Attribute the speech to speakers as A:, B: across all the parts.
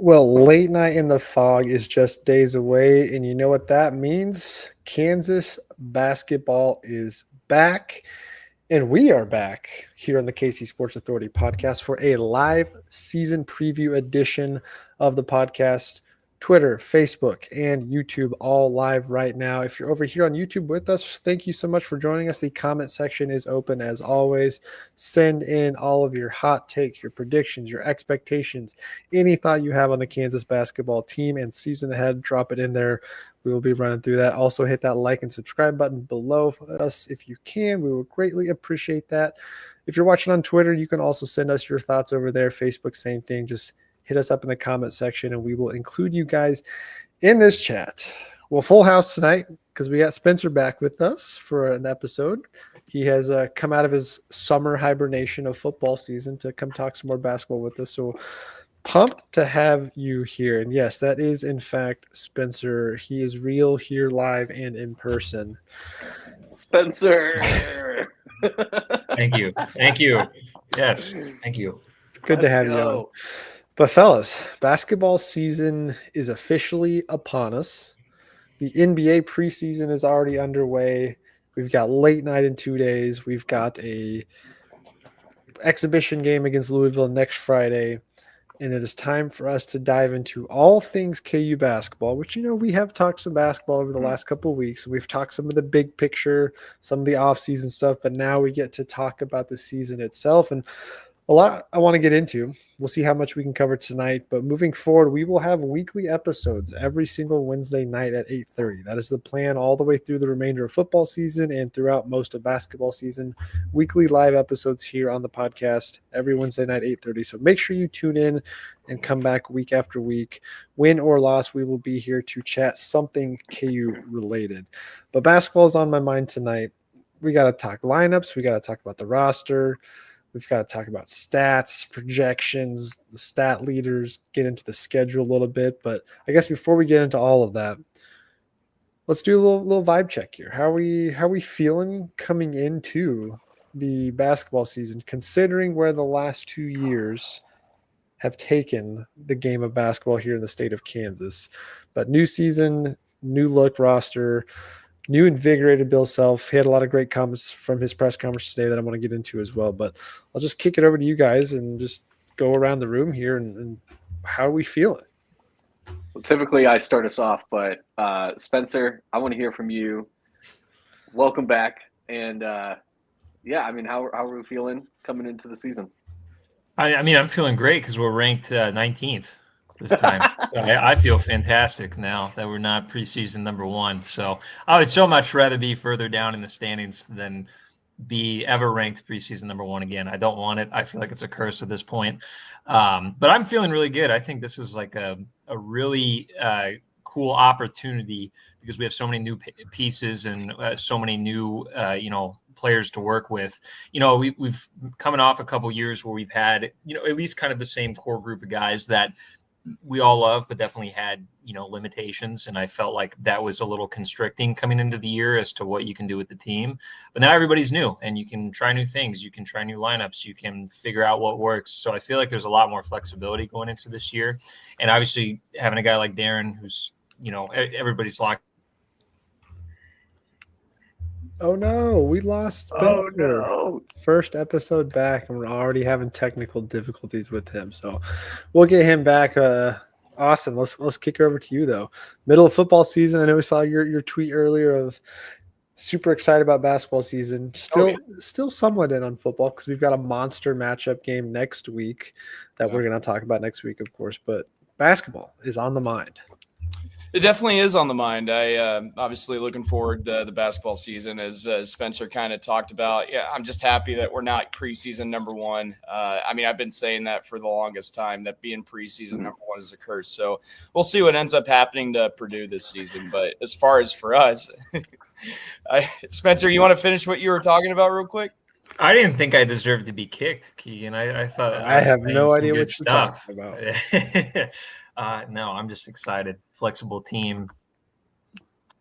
A: Well, late night in the fog is just days away, and you know what that means? Kansas basketball is back, and we are back here on the KC Sports Authority podcast for a live season preview edition of the podcast. Twitter, Facebook, and YouTube all live right now. If you're over here on YouTube with us, thank you so much for joining us. The comment section is open as always. Send in all of your hot takes, your predictions, your expectations, any thought you have on the Kansas basketball team and season ahead. Drop it in there. We will be running through that. Also, hit that like and subscribe button below us if you can. We will greatly appreciate that. If you're watching on Twitter, you can also send us your thoughts over there. Facebook, same thing. Just hit us up in the comment section, and we will include you guys in this chat. Well, full house tonight because we got Spencer back with us for an episode. He has come out of his summer hibernation of football season to come talk some more basketball with us. So pumped to have you here. And yes, that is in fact Spencer. He is real here live and in person.
B: Spencer.
C: Thank you. Thank you. Yes. Thank you.
A: It's good to have you on. But fellas, basketball season is officially upon us. The NBA preseason is already underway. We've got late night in 2 days. We've got a exhibition game against Louisville next Friday. And it is time for us to dive into all things KU basketball, which, you know, we have talked some basketball over the last couple of weeks. We've talked some of the big picture, some of the off-season stuff, but now we get to talk about the season itself. And a lot I want to get into. We'll see how much we can cover tonight. But moving forward, we will have weekly episodes every single Wednesday night at 8:30. That is the plan all the way through the remainder of football season and throughout most of basketball season. Weekly live episodes here on the podcast every Wednesday night, 8:30. So make sure you tune in and come back week after week. Win or loss, we will be here to chat something KU related. But basketball is on my mind tonight. We got to talk lineups. We got to talk about the roster. We've got to talk about stats, projections, the stat leaders, get into the schedule a little bit. But I guess before we get into all of that, let's do a little vibe check here. How are we feeling coming into the basketball season, considering where the last 2 years have taken the game of basketball here in the state of Kansas? But new season, new look roster, new invigorated Bill Self. He had a lot of great comments from his press conference today that I want to get into as well. But I'll just kick it over to you guys and just go around the room here and how are we feeling?
B: Well, typically I start us off, but Spencer, I want to hear from you. Welcome back. And yeah, I mean, how are we feeling coming into the season?
C: I mean, I'm feeling great because we're ranked 19th this time. So I feel fantastic now that we're not preseason number one. So I would so much rather be further down in the standings than be ever ranked preseason number one again. I don't want it. I feel like it's a curse at this point. But I'm feeling really good. I think this is like a really cool opportunity because we have so many new pieces and so many new, players to work with. We've coming off a couple years where we've had, at least kind of the same core group of guys that we all love, but definitely had, limitations. And I felt like that was a little constricting coming into the year as to what you can do with the team. But now everybody's new and you can try new things. You can try new lineups. You can figure out what works. So I feel like there's a lot more flexibility going into this year. And obviously having a guy like Darren, who's, everybody's locked.
A: Oh no, we lost Spencer.
B: Oh no.
A: First episode back, and we're already having technical difficulties with him. So we'll get him back. Awesome. Let's kick it over to you though. Middle of football season. I know we saw your tweet earlier of super excited about basketball season. Still somewhat in on football because we've got a monster matchup game next week that we're going to talk about next week, of course. But basketball is on the mind.
D: It definitely is on the mind. I obviously looking forward to the basketball season, as Spencer kind of talked about. Yeah, I'm just happy that we're not preseason number one. I mean, I've been saying that for the longest time, that being preseason number one is a curse. So we'll see what ends up happening to Purdue this season. But as far as for us, Spencer, you want to finish what you were talking about real quick?
C: I didn't think I deserved to be kicked, Keegan. I thought
A: I have no idea what you're talking about.
C: No, I'm just excited. Flexible team.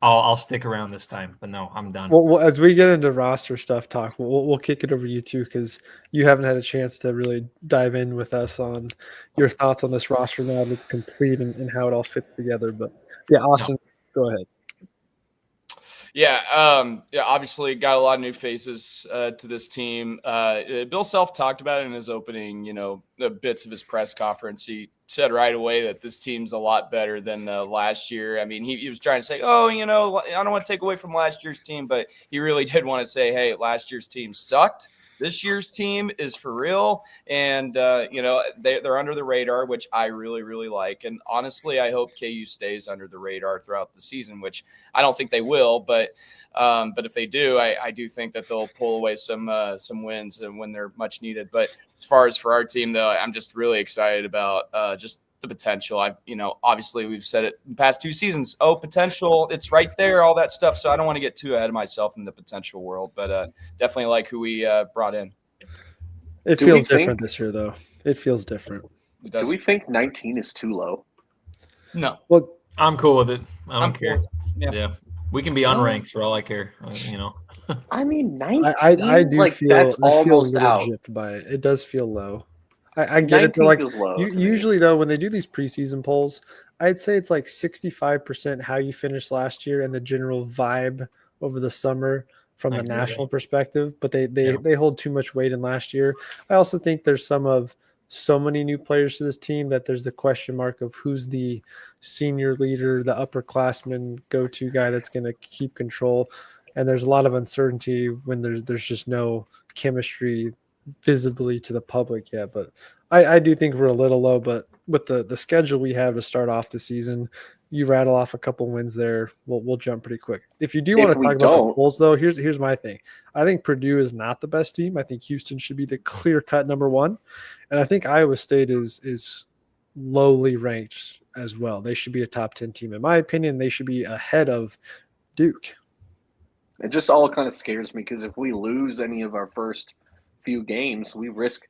C: I'll stick around this time, but no, I'm done.
A: Well, as we get into roster stuff talk, we'll kick it over to you too, because you haven't had a chance to really dive in with us on your thoughts on this roster now that it's complete and how it all fits together. But yeah, Austin, go ahead.
D: Yeah, obviously got a lot of new faces to this team. Bill Self talked about it in his opening, the bits of his press conference. He said right away that this team's a lot better than last year. I mean, he was trying to say, I don't want to take away from last year's team, but he really did want to say, hey, last year's team sucked. This year's team is for real, and they're under the radar, which I really, really like. And honestly, I hope KU stays under the radar throughout the season, which I don't think they will. But if they do, I do think that they'll pull away some wins and when they're much needed. But as far as for our team, though, I'm just really excited about just the potential. Obviously we've said it in the past 2 seasons. Oh, potential, it's right there, all that stuff. So I don't want to get too ahead of myself in the potential world, but definitely like who we brought in.
A: It feels different this year, though. It feels different.
B: Do we think 19 is too low?
D: No.
A: Well,
C: I'm cool with it. I don't care.
D: Cool. Yeah.
C: We can be unranked for all I care.
B: I mean, 19.
A: I do feel
B: that's
A: almost
B: almost out.
A: gypped by it. It does feel low. I get it. Like usually though, when they do these preseason polls, I'd say it's like 65% how you finished last year and the general vibe over the summer from the national perspective. But they hold too much weight in last year. I also think there's so many new players to this team that there's the question mark of who's the senior leader, the upperclassman go-to guy that's going to keep control. And there's a lot of uncertainty when there's just no chemistry visibly to the public yet. But I do think we're a little low, but with the schedule we have to start off the season, you rattle off a couple wins there, we'll jump pretty quick. If you do want to talk about the polls, though, here's my thing. I think Purdue is not the best team. I think Houston should be the clear-cut number 1. And I think Iowa State is lowly ranked as well. They should be a top 10 team. In my opinion, they should be ahead of Duke.
B: It just all kind of scares me because if we lose any of our first few games, we risk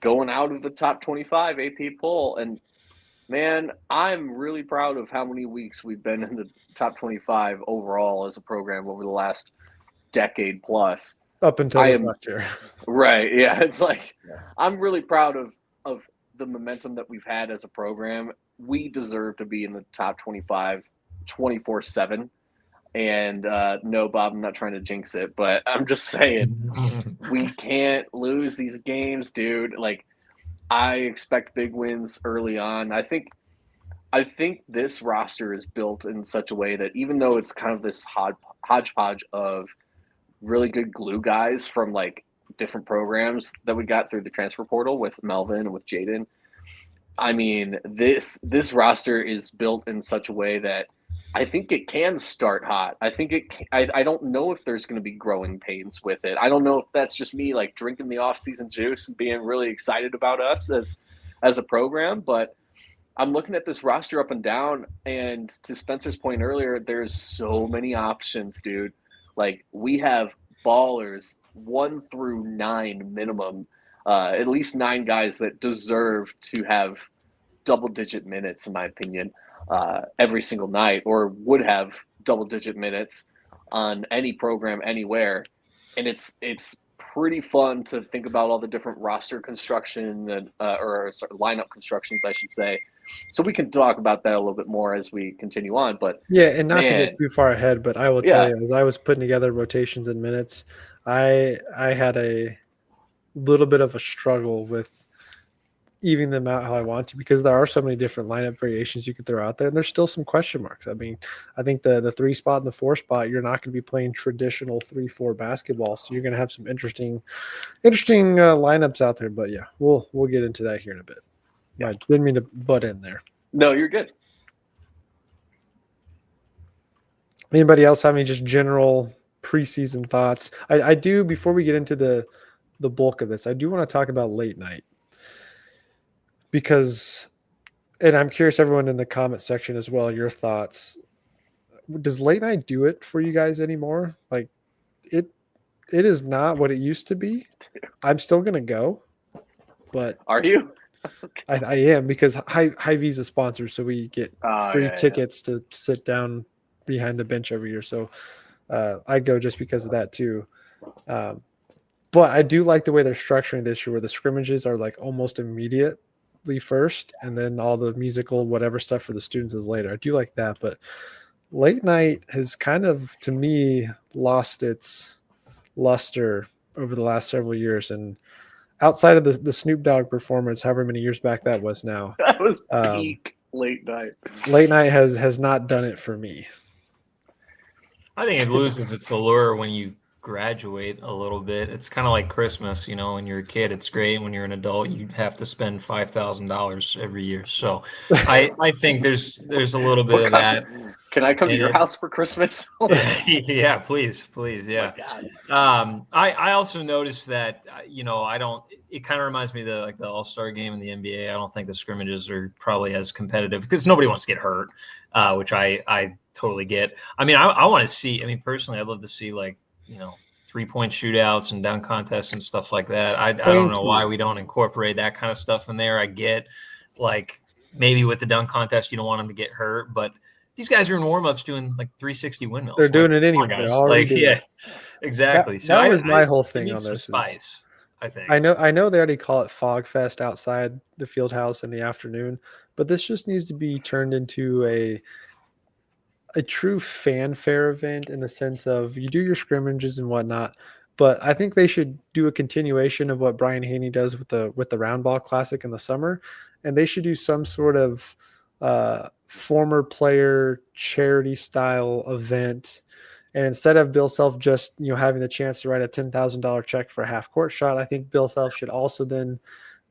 B: going out of the top 25 AP poll. And man, I'm really proud of how many weeks we've been in the top 25 overall as a program over the last decade plus.
A: Up until last year.
B: Right. Yeah. It's like, I'm really proud of the momentum that we've had as a program. We deserve to be in the top 25 24/7. And no, Bob, I'm not trying to jinx it, but I'm just saying we can't lose these games, dude. Like, I expect big wins early on. I think this roster is built in such a way that even though it's kind of this hodgepodge of really good glue guys from like different programs that we got through the transfer portal with Melvin and with Jaden, I mean, this roster is built in such a way that I think it can start hot. I think I don't know if there's going to be growing pains with it. I don't know if that's just me like drinking the off-season juice and being really excited about us as a program, but I'm looking at this roster up and down, and to Spencer's point earlier, there's so many options, dude. Like, we have ballers 1 through 9 minimum, at least 9 guys that deserve to have double-digit minutes, in my opinion. Every single night, or would have double-digit minutes on any program anywhere. And it's pretty fun to think about all the different roster construction and or lineup constructions, I should say. So we can talk about that a little bit more as we continue on. But
A: yeah, and not to get too far ahead, but I will tell you, as I was putting together rotations and minutes, I had a little bit of a struggle with even them out how I want to, because there are so many different lineup variations you could throw out there, and there's still some question marks. I mean, I think the 3 spot and the 4 spot, you're not going to be playing traditional 3-4 basketball, so you're going to have some interesting lineups out there. But yeah, we'll get into that here in a bit. I didn't mean to butt in there.
B: No, you're good.
A: Anybody else have any just general preseason thoughts? I do, before we get into the bulk of this, I do want to talk about late night. Because, and I'm curious, everyone in the comment section as well, your thoughts. Does late night do it for you guys anymore? Like, it is not what it used to be. I'm still going to go, but
B: are you?
A: I am, because Hy-Vee's a sponsor, so we get free tickets to sit down behind the bench every year. So I go just because of that too. But I do like the way they're structuring this year, where the scrimmages are like almost immediately first, and then all the musical whatever stuff for the students is later. I do like that, but late night has kind of, to me, lost its luster over the last several years. And outside of the Snoop Dogg performance, however many years back that was now,
B: That was peak late night.
A: late night has not done it for me.
C: I think it loses its allure when you graduate a little bit. It's kind of like Christmas, you know, when you're a kid, it's great. When you're an adult, you have to spend $5,000 every year. So I think there's a little bit of that.
B: Can I come to your house for Christmas?
C: Yeah, please. Yeah. I also noticed that, you know, it kind of reminds me of the All-Star game in the NBA. I don't think the scrimmages are probably as competitive because nobody wants to get hurt, which I totally get. I mean, I want to see, I mean, personally, I'd love to see, like, you know, 3-point shootouts and dunk contests and stuff like that. I don't know why we don't incorporate that kind of stuff in there. I get, like, maybe with the dunk contest, you don't want them to get hurt, but these guys are in warm-ups doing like 360 windmills.
A: They're doing it anyway.
C: They're already doing it. Exactly.
A: That was my whole thing on this.
C: Spice, I think.
A: I know they already call it Fog Fest outside the field house in the afternoon, but this just needs to be turned into a true fanfare event, in the sense of you do your scrimmages and whatnot, but I think they should do a continuation of what Brian Haney does with the Round Ball Classic in the summer, and they should do some sort of former player charity style event. And instead of Bill Self just, you know, having the chance to write a $10,000 check for a half court shot, I think Bill Self should also then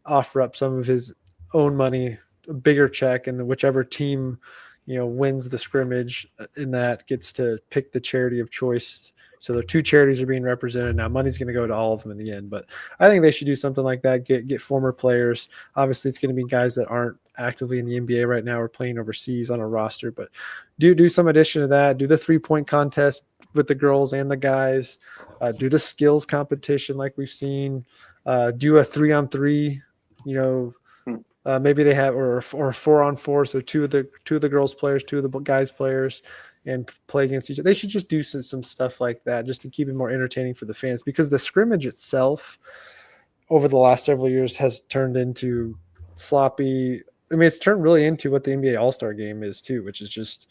A: offer up some of his own money, a bigger check, and whichever team, you know, wins the scrimmage in that gets to pick the charity of choice. So the two charities are being represented now. Money's going to go to all of them in the end, but I think they should do something like that. Get former players. Obviously, it's going to be guys that aren't actively in the NBA right now or playing overseas on a roster, but do some addition to that. Do the 3-point contest with the girls and the guys. Do the skills competition like we've seen. Do a 3-on-3. You know. Maybe they have or 4-on-4, so two of the girls players, two of the guys players, and play against each other. They should just do some stuff like that just to keep it more entertaining for the fans, because the scrimmage itself over the last several years has turned into sloppy. I mean, it's turned really into what the NBA All-Star game is too, which is just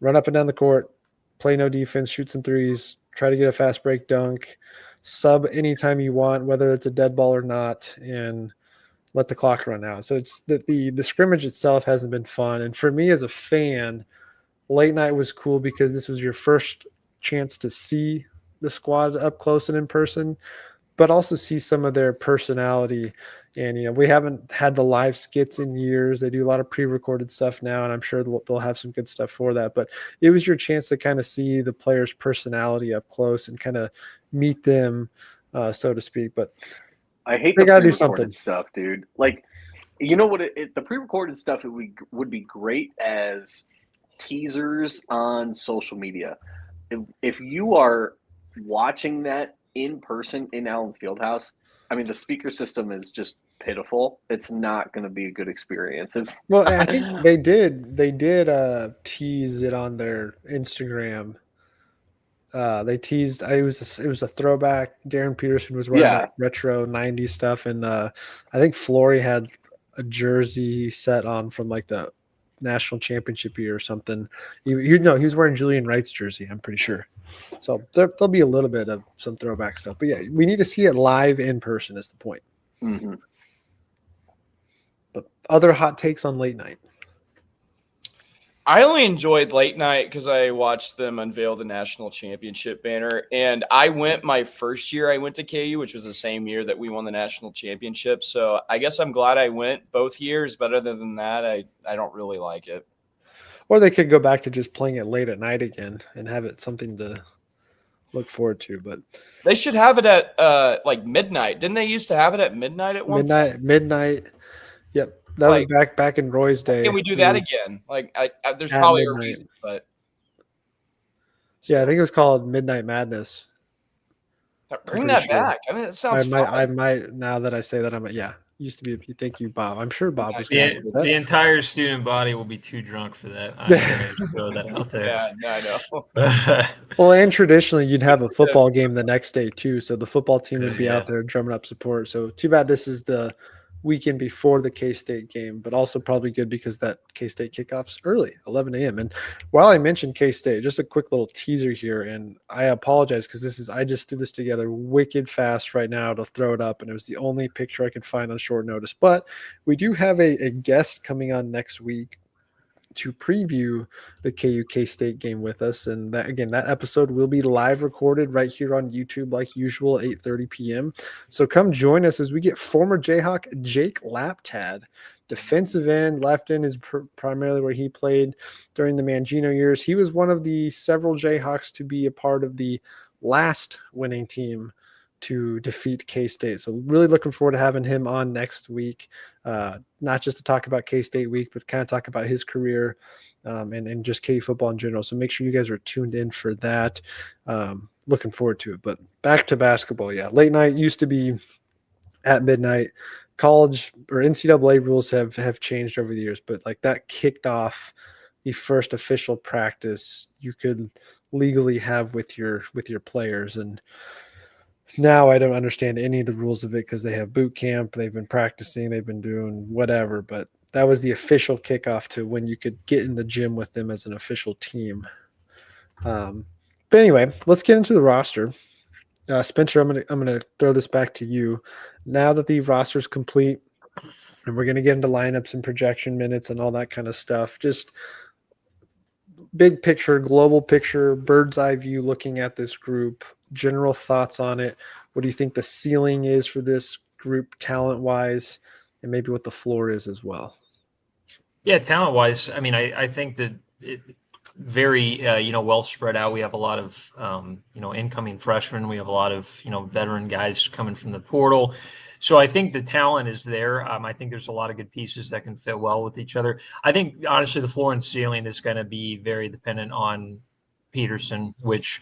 A: run up and down the court, play no defense, shoot some threes, try to get a fast break dunk, sub anytime you want, whether it's a dead ball or not, and let the clock run out. So it's the scrimmage itself hasn't been fun. And for me as a fan, late night was cool because this was your first chance to see the squad up close and in person, but also see some of their personality. And, you know, we haven't had the live skits in years. They do a lot of pre-recorded stuff now, and I'm sure they'll have some good stuff for that. But it was your chance to kind of see the players' personality up close and kind of meet them, so to speak. But
B: I hate
A: they
B: the
A: gotta do
B: pre-recorded
A: something
B: stuff, dude. Like, you know what? The pre-recorded stuff would be great as teasers on social media. If you are watching that in person in Allen Fieldhouse, I mean, the speaker system is just pitiful. It's not going to be a good experience.
A: Well, I think they did tease it on their Instagram. They teased. It was a throwback. Darren Peterson was wearing like retro '90s stuff, and I think Flory had a jersey set on from like the national championship year or something. He was wearing Julian Wright's jersey, I'm pretty sure. So there'll be a little bit of some throwback stuff, but yeah, we need to see it live in person is the point.
B: Mm-hmm.
A: But other hot takes on late night.
D: I only enjoyed late night because I watched them unveil the national championship banner. And I went my first year I went to KU, which was the same year that we won the national championship. So I guess I'm glad I went both years. But other than that, I don't really like it.
A: Or they could go back to just playing it late at night again and have it something to look forward to. But
D: they should have it at like midnight. Didn't they used to have it at midnight at one point?
A: Midnight. Yep. That was back in Roy's day.
D: Can we do that again? Like, there's probably midnight. A reason, but
A: yeah, I think it was called Midnight Madness.
D: Bring that back. I mean, it sounds.
A: I might. Now that I say that, Used to be. Thank you, Bob. I'm sure Bob was going to say
C: The
A: that.
C: entire student body will be too drunk for that. I'm going to throw that out there.
D: Yeah, no, I know.
A: Well, and traditionally you'd have a football game the next day too, so the football team would be
C: Yeah.
A: out there drumming up support. So too bad this is the weekend before the K-State game, but also probably good because that K-State kickoff's early, 11 a.m. And while I mentioned K-State, just a quick little teaser here, and I apologize because I just threw this together wicked fast right now to throw it up, and it was the only picture I could find on short notice. But we do have a guest coming on next week to preview the KU K-State game with us, and that episode will be live recorded right here on YouTube like usual, 8:30 p.m. So come join us as we get former Jayhawk Jake Laptad, defensive end. Left end is primarily where he played during the Mangino years. He was one of the several Jayhawks to be a part of the last winning team to defeat K-State. So really looking forward to having him on next week, not just to talk about K-State week, but kind of talk about his career and just KU football in general. So make sure you guys are tuned in for that. Looking forward to it. But back to basketball. Yeah, late night used to be at midnight. College or NCAA rules have changed over the years, but like that kicked off the first official practice you could legally have with your players. And now I don't understand any of the rules of it because they have boot camp, they've been practicing, they've been doing whatever, but that was the official kickoff to when you could get in the gym with them as an official team. But anyway, let's get into the roster. Spencer, I'm gonna throw this back to you. Now that the roster is complete, and we're gonna get into lineups and projection minutes and all that kind of stuff, just big picture, global picture, bird's eye view looking at this group, general thoughts on it. What do you think the ceiling is for this group talent wise, and maybe what the floor is as well?
C: Yeah, talent wise, I mean, I think that it very well spread out. We have a lot of incoming freshmen. We have a lot of veteran guys coming from the portal. So I think the talent is there. I think there's a lot of good pieces that can fit well with each other. I think honestly the floor and ceiling is going to be very dependent on Peterson, which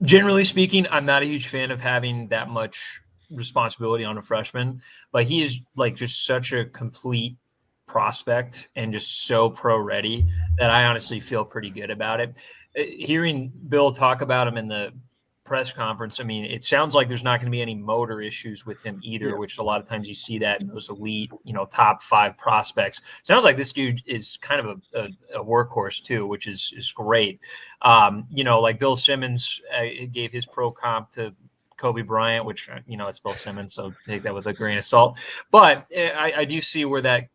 C: generally speaking, I'm not a huge fan of having that much responsibility on a freshman, but he is like just such a complete prospect and just so pro ready that I honestly feel pretty good about it. Hearing Bill talk about him in the press conference, I mean, it sounds like there's not going to be any motor issues with him either, which a lot of times you see that in those elite, top 5 prospects. Sounds like this dude is kind of a workhorse too, which is great. Like Bill Simmons gave his pro comp to Kobe Bryant, which, it's Bill Simmons, so take that with a grain of salt. But I do see where that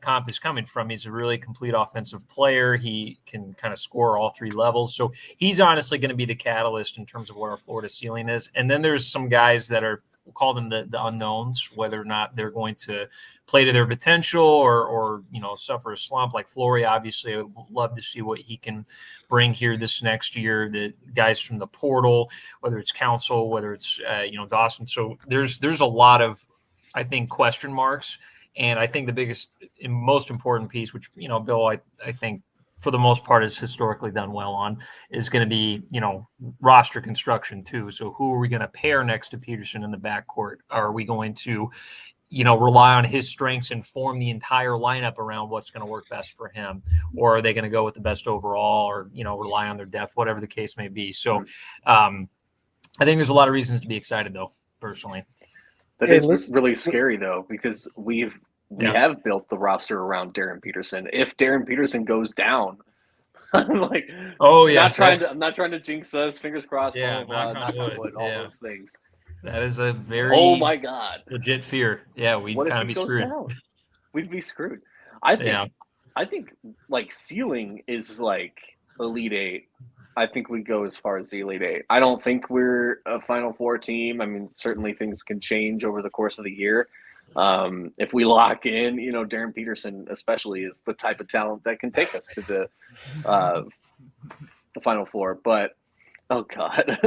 C: comp is coming from. He's a really complete offensive player. He can kind of score all 3 levels. So he's honestly going to be the catalyst in terms of what our Florida ceiling is. And then there's some guys that are, we'll call them the unknowns, whether or not they're going to play to their potential or suffer a slump. Like Flory, obviously, I would love to see what he can bring here this next year. The guys from the portal, whether it's Council, whether it's Dawson. So there's a lot of, I think, question marks. And I think the biggest and most important piece, which, Bill, I think for the most part has historically done well on, is going to be, roster construction too. So who are we going to pair next to Peterson in the backcourt? Are we going to, rely on his strengths and form the entire lineup around what's going to work best for him? Or are they going to go with the best overall or, rely on their depth, whatever the case may be? So I think there's a lot of reasons to be excited, though, personally.
B: That is really scary, though, because we have built the roster around Darren Peterson. If Darren Peterson goes down, I'm like, I'm not trying to jinx us. Fingers crossed.
C: Yeah,
B: knock on wood, all those things.
C: That is a very
B: my god
C: legit fear. Yeah, we'd kind of be screwed.
B: We'd be screwed. I think like ceiling is like Elite 8. I think we go as far as the Elite 8. I don't think we're a Final Four team. I mean, certainly things can change over the course of the year. If we lock in, Darren Peterson especially is the type of talent that can take us to the Final Four. But, oh, God.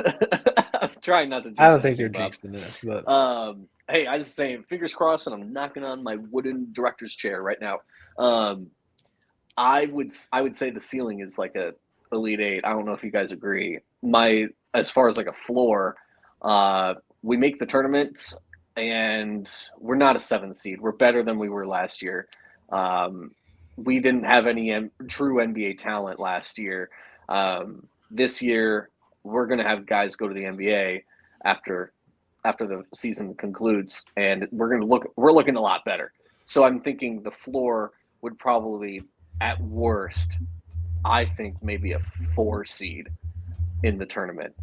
B: I'm trying not to.
A: I don't think you're jinxing this. But.
B: Hey, I'm just saying, fingers crossed, and I'm knocking on my wooden director's chair right now. I would say the ceiling is like a Elite 8. I don't know if you guys agree. As far as like a floor, we make the tournament. and we're not a 7 seed. We're better than we were last year. We didn't have any true NBA talent last year. This year, we're going to have guys go to the NBA after the season concludes, and we're looking a lot better. So I'm thinking the floor would probably, at worst, I think maybe a 4 seed in the tournament.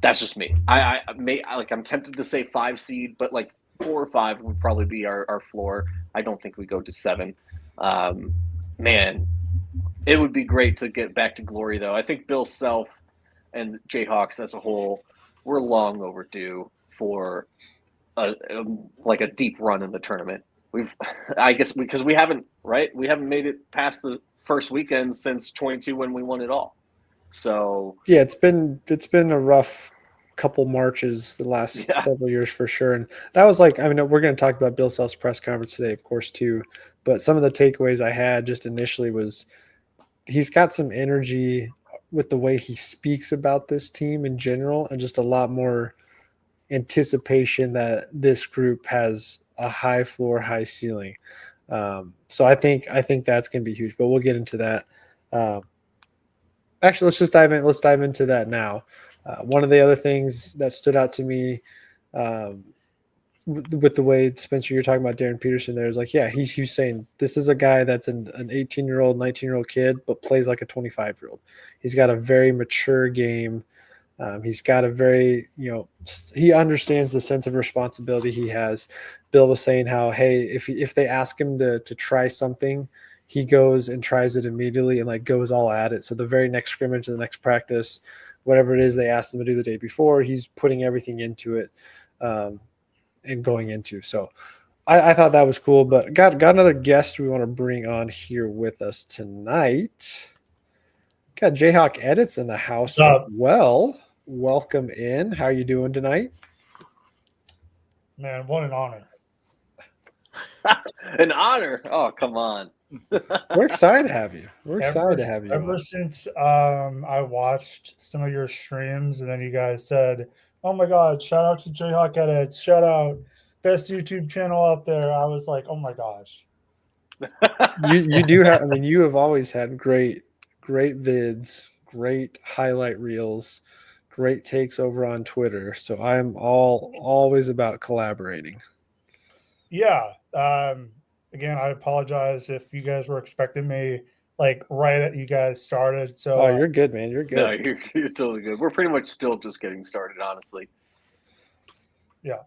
B: That's just me. I'm tempted to say 5 seed, but like 4 or 5 would probably be our floor. I don't think we go to 7. Man, it would be great to get back to glory, though. I think Bill Self and Jayhawks as a whole, we're long overdue for a deep run in the tournament. I guess because we haven't made it past the first weekend since 22 when we won it all. So
A: yeah, it's been a rough couple marches the last several years for sure. And that was we're going to talk about Bill Self's press conference today, of course, too. But some of the takeaways I had just initially was he's got some energy with the way he speaks about this team in general, and just a lot more anticipation that this group has a high floor, high ceiling. So I think that's going to be huge, but we'll get into that. Actually, let's dive into that now. One of the other things that stood out to me with the way, Spencer, you're talking about Darren Peterson there, is he's saying this is a guy that's an 18-year-old, 19-year-old kid, but plays like a 25-year-old. He's got a very mature game. He's got a very, he understands the sense of responsibility he has. Bill was saying how, hey, if they ask him to try something, he goes and tries it immediately and goes all at it. So the very next scrimmage, the next practice, whatever it is they asked him to do the day before, he's putting everything into it and going into. So I thought that was cool, but got another guest we want to bring on here with us tonight. Got Jayhawk Edits in the house. Well, welcome in. How are you doing tonight?
E: Man, what an honor.
B: An honor. Oh, come on.
A: We're excited to have you.
E: Ever since I watched some of your streams, and then you guys said, oh my God, shout out to Jayhawk Edits, shout out, best YouTube channel out there. I was like, oh my gosh.
A: You do have, you have always had great vids, great highlight reels, great takes over on Twitter. So I'm always about collaborating.
E: Yeah. Again, I apologize if you guys were expecting me right at you guys started. So
A: you're good, man. You're good.
B: No, you're totally good. We're pretty much still just getting started, honestly.
E: Yeah.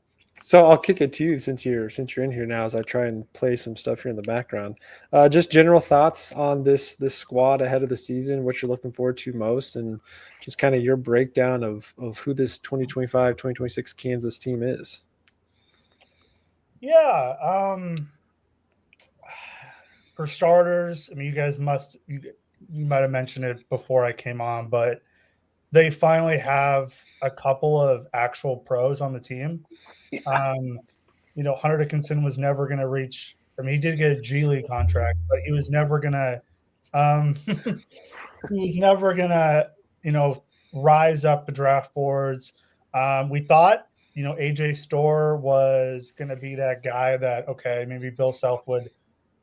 A: So I'll kick it to you since you're in here now, as I try and play some stuff here in the background. Just general thoughts on this squad ahead of the season, what you're looking forward to most, and just kind of your breakdown of who this 2025-2026 Kansas team is.
E: Yeah. For starters, you guys you might have mentioned it before I came on, but they finally have a couple of actual pros on the team. Yeah. Hunter Dickinson was never going to reach. He did get a G League contract, but he was never going to. He was never going to, rise up the draft boards. We thought, AJ Storr was going to be that guy that maybe Bill Self would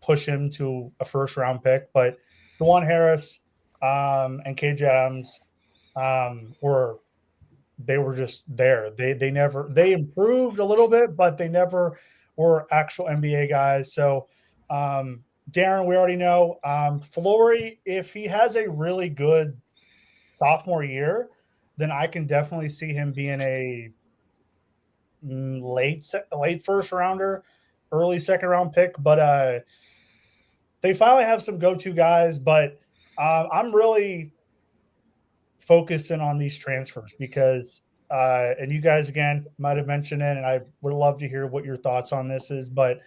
E: push him to a first-round pick, but DeJuan Harris and KJ Adams were just there. They improved a little bit, but they never were actual NBA guys. So Darren, we already know. Flory, if he has a really good sophomore year, then I can definitely see him being a late first rounder, early second round pick. But they finally have some go-to guys, but I'm really focusing on these transfers because and you guys again might have mentioned it, and I would love to hear what your thoughts on this is, but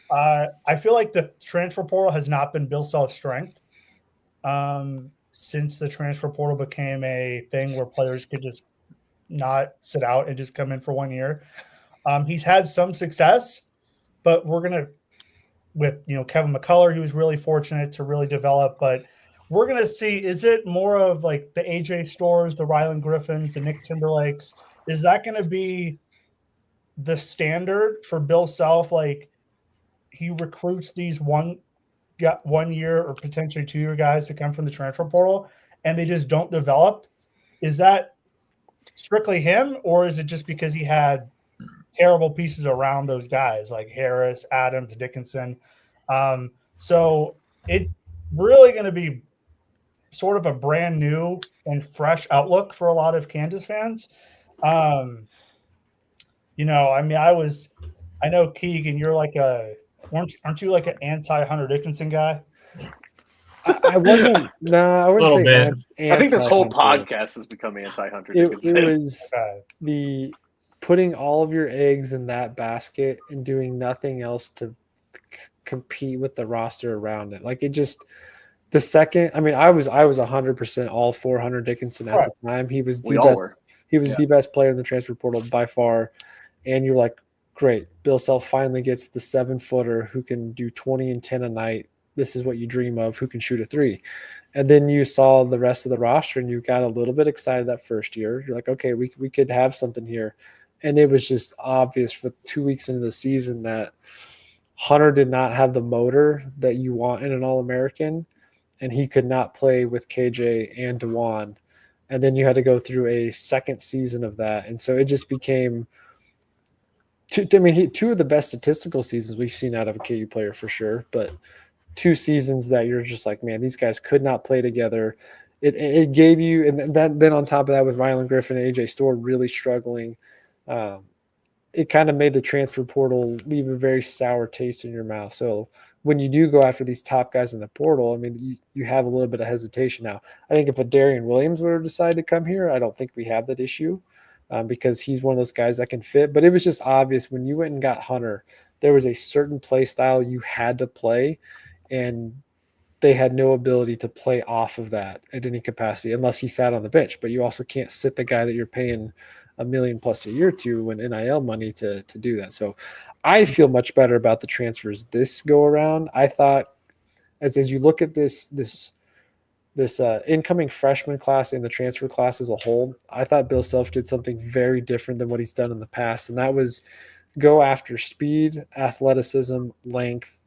E: I feel like the transfer portal has not been Bill Self's strength since the transfer portal became a thing where players could just not sit out and just come in for 1 year. He's had some success, but we're gonna with Kevin McCullough, he was really fortunate to really develop, but we're going to see, is it more of the AJ Storrs, the Rylan Griffins, the Nick Timberlakes? Is that going to be the standard for Bill Self, like he recruits these 1 year or potentially 2 year guys to come from the transfer portal and they just don't develop. Is that strictly him, or is it just because he had terrible pieces around those guys like Harris, Adams, Dickinson? So it's really going to be sort of a brand new and fresh outlook for a lot of Kansas fans. You know, I mean, I know Keegan, you're like aren't you like an anti-Hunter Dickinson guy?
A: I wasn't. No, I wouldn't
C: Little
A: say
C: bit.
B: I think this whole
A: anti-Hunter.
B: podcast has become anti-Hunter
A: It
B: Dickinson.
A: was the putting all of your eggs in that basket and doing nothing else to compete with the roster around it. Like it just the second. I mean, I was 100% all for Hunter Dickinson at the time. He was the best. He was the best player in the transfer portal by far. And you're like, great, Bill Self finally gets the 7-footer who can do 20 and 10 a night. This is what you dream of, who can shoot a 3. And then you saw the rest of the roster and you got a little bit excited that first year. You're like, okay, we could have something here. And it was just obvious for 2 weeks into the season that Hunter did not have the motor that you want in an All-American, and he could not play with KJ and DeJuan. And then you had to go through a second season of that. And so it just became two of the best statistical seasons we've seen out of a KU player for sure, but 2 seasons that you're just like, man, these guys could not play together. It gave you, and then on top of that with Rylan Griffin and AJ Storr really struggling, it kind of made the transfer portal leave a very sour taste in your mouth. So when you do go after these top guys in the portal, I mean, you have a little bit of hesitation now. I think if a Darian Williams would have decided to come here, I don't think we have that issue. Because he's one of those guys that can fit. But it was just obvious when you went and got Hunter, there was a certain play style you had to play, and they had no ability to play off of that at any capacity unless he sat on the bench. But you also can't sit the guy that you're paying $1 million plus a year to when NIL money to do that. So I feel much better about the transfers this go around. I thought as you look at this incoming freshman class and the transfer class as a whole, I thought Bill Self did something very different than what he's done in the past, and that was go after speed, athleticism, length,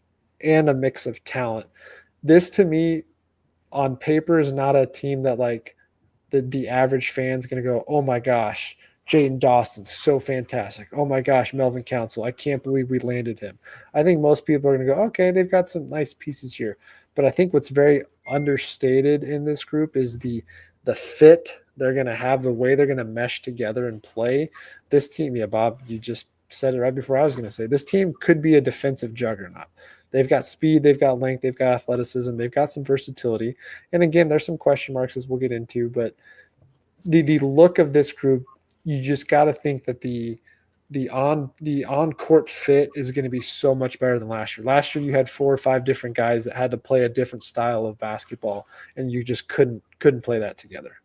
A: and a mix of talent. This, to me, on paper, is not a team that like the average fan's going to go, oh my gosh, Jaden Dawson's so fantastic. Oh my gosh, Melvin Council, I can't believe we landed him. I think most people are going to go, okay, they've got some nice pieces here. But I think what's very understated in this group is the fit they're going to have, the way they're going to mesh together and play. This team, yeah, Bob, you just said it right before I was going to say, this team could be a defensive juggernaut. They've got speed, they've got length, they've got athleticism, they've got some versatility. And again, there's some question marks as we'll get into, but the look of this group, you just got to think that the on-court fit is going to be so much better than last year. Last year, you had 4 or 5 different guys that had to play a different style of basketball, and you just couldn't play that together.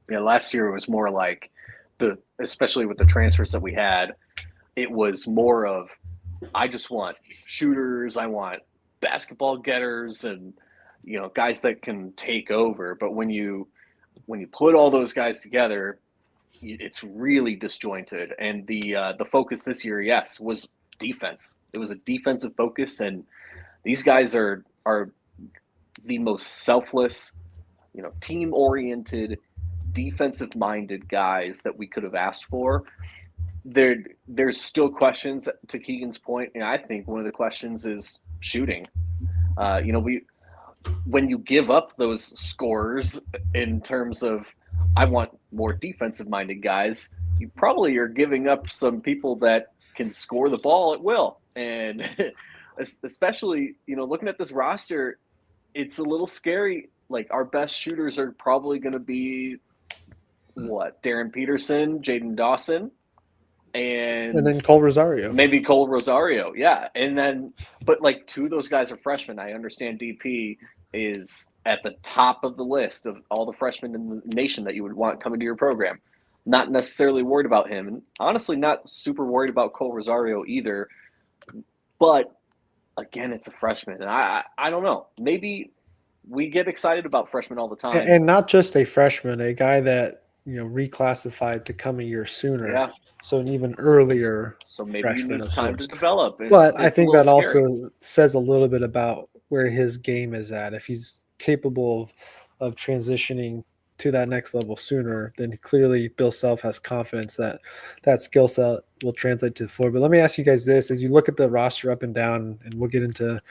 B: Yeah, last year it was more like especially with the transfers that we had, it was more of, I just want shooters, I want basketball getters, and guys that can take over. But when you put all those guys together, it's really disjointed. And the focus this year, yes, was defense. It was a defensive focus, and these guys are the most selfless, team-oriented, defensive-minded guys that we could have asked for. There's still questions, to Keegan's point, and I think one of the questions is shooting. When you give up those scores in terms of, I want more defensive-minded guys, you probably are giving up some people that can score the ball at will. And especially, looking at this roster, it's a little scary. Like, our best shooters are probably going to be, Darren Peterson, Jaden Dawson, and
A: then Cole Rosario.
B: Maybe Cole Rosario, yeah. And then, but like 2 of those guys are freshmen. I understand DP is at the top of the list of all the freshmen in the nation that you would want coming to your program. Not necessarily worried about him. And honestly, not super worried about Cole Rosario either. But again, it's a freshman. And I don't know. Maybe we get excited about freshmen all the time.
A: And not just a freshman, a guy that reclassified to come a year sooner.
B: Yeah.
A: So an even earlier
B: So maybe he
A: freshman
B: needs
A: of
B: time to
A: sorts.
B: develop.
A: But I
B: It's a
A: think that
B: little scary.
A: also says a little bit about where his game is at. If he's capable of transitioning to that next level sooner, then clearly Bill Self has confidence that that skill set will translate to the floor. But let me ask you guys this: as you look at the roster up and down, and we'll get into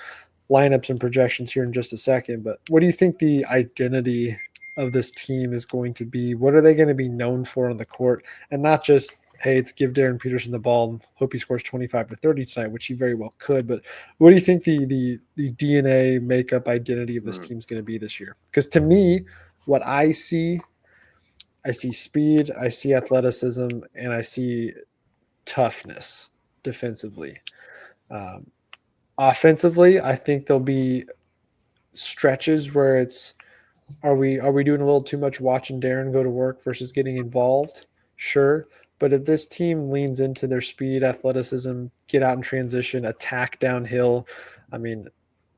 A: lineups and projections here in just a second, but what do you think the identity of this team is going to be? What are they going to be known for on the court? And not just, hey, it's give Darren Peterson the ball and hope he scores 25 to 30 tonight, which he very well could. But what do you think the DNA makeup identity of this team is going to be this year? Because to me, what I see speed, I see athleticism, and I see toughness defensively. Offensively, I think there'll be stretches where it's, are we doing a little too much watching Darren go to work versus getting involved? Sure. But if this team leans into their speed, athleticism, get out in transition, attack downhill, I mean,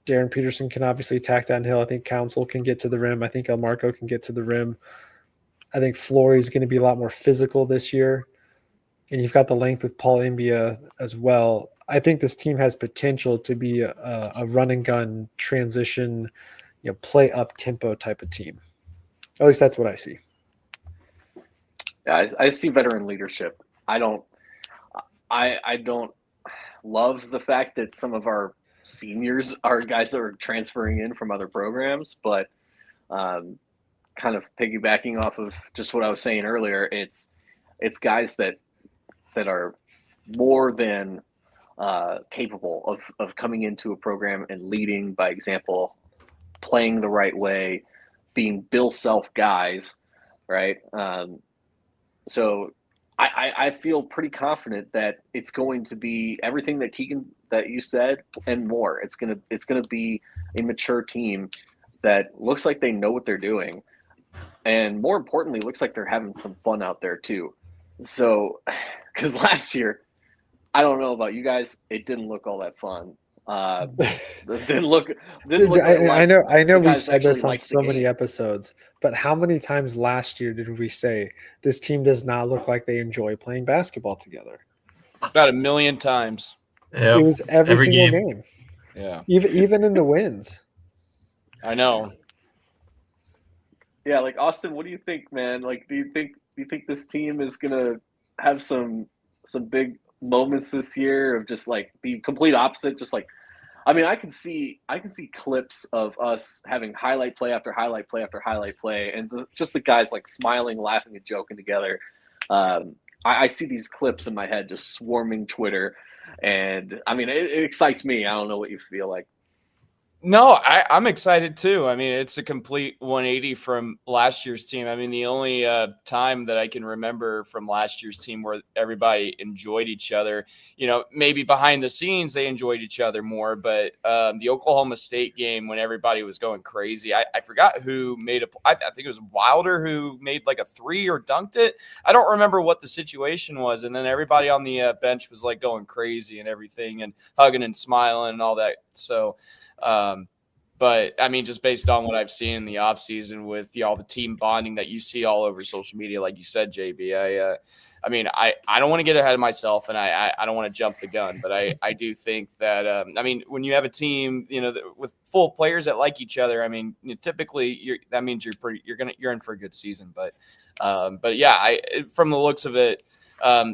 A: Darren Peterson can obviously attack downhill. I think Council can get to the rim. I think Elmarko can get to the rim. I think Flory is going to be a lot more physical this year. And you've got the length with Paul Imbia as well. I think this team has potential to be a run and gun transition, play up tempo type of team. At least that's what I see.
B: Yeah, I see veteran leadership. I don't love the fact that some of our seniors are guys that are transferring in from other programs, but kind of piggybacking off of just what I was saying earlier, it's guys that are more than capable of coming into a program and leading by example, playing the right way, being Bill Self guys, right? So I feel pretty confident that it's going to be everything that Keegan that you said and more. It's gonna be a mature team that looks like they know what they're doing, and more importantly, looks like they're having some fun out there too. So, because last year, I don't know about you guys, it didn't look all that fun. It didn't look.
A: I know we've said this on
B: liked the
A: so many
B: game.
A: episodes, but how many times last year did we say this team does not look like they enjoy playing basketball together?
D: About 1 million times.
C: Yep.
A: It was every single game.
D: Yeah.
A: Even in the wins.
D: I know.
B: Yeah, like Austin, what do you think, man? Like, do you think this team is gonna have some big moments this year of just like the complete opposite? Just like, I mean, I can see clips of us having highlight play after highlight play after highlight play, and just the guys like smiling, laughing, and joking together. I see these clips in my head just swarming Twitter, and I mean, it excites me. I don't know what you feel like.
D: No, I'm excited too. I mean, it's a complete 180 from last year's team. I mean, the only time that I can remember from last year's team where everybody enjoyed each other, maybe behind the scenes they enjoyed each other more. But the Oklahoma State game when everybody was going crazy, I forgot who made I think it was Wilder who made like a three or dunked it. I don't remember what the situation was. And then everybody on the bench was like going crazy and everything and hugging and smiling and all that. So, but I mean, just based on what I've seen in the offseason with all the team bonding that you see all over social media, like you said, JB, I mean, I don't want to get ahead of myself and I don't want to jump the gun, but I do think that, I mean, when you have a team, with full players that like each other, I mean, typically that means you're in for a good season. But yeah, from the looks of it,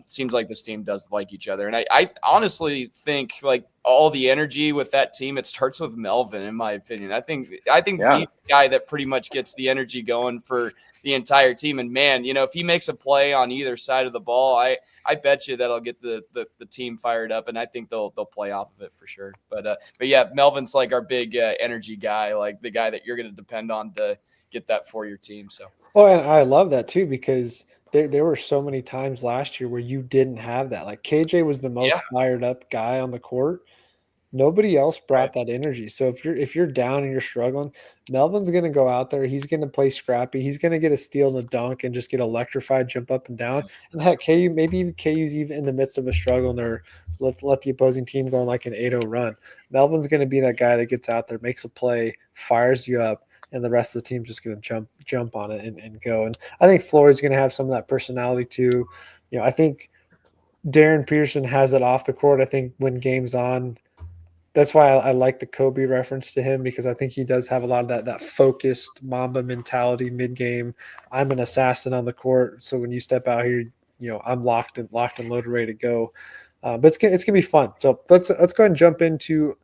D: seems like this team does like each other. And I honestly think like all the energy with that team, it starts with Melvin, in my opinion. I think
B: Yeah.
D: he's the guy that pretty much gets the energy going for the entire team. And man, if he makes a play on either side of the ball, I bet you that'll get the team fired up. And I think they'll play off of it for sure. But yeah, Melvin's like our big energy guy, like the guy that you're going to depend on to get that for your team. So.
A: Oh, and I love that too, because there were so many times last year where you didn't have that. Like KJ was the most fired up guy on the court. Nobody else brought that energy. So if you're down and you're struggling, Melvin's going to go out there. He's going to play scrappy. He's going to get a steal and a dunk and just get electrified, jump up and down. And heck, KU's even in the midst of a struggle and they're let the opposing team go on like an 8-0 run. Melvin's going to be that guy that gets out there, makes a play, fires you up, and the rest of the team's just going to jump on it and go. And I think Flory's going to have some of that personality too. I think Darren Peterson has it off the court. I think when game's on, that's why I like the Kobe reference to him, because I think he does have a lot of that focused Mamba mentality mid-game. I'm an assassin on the court, so when you step out here, I'm locked and loaded, ready to go. But it's gonna be fun. So let's go ahead and jump into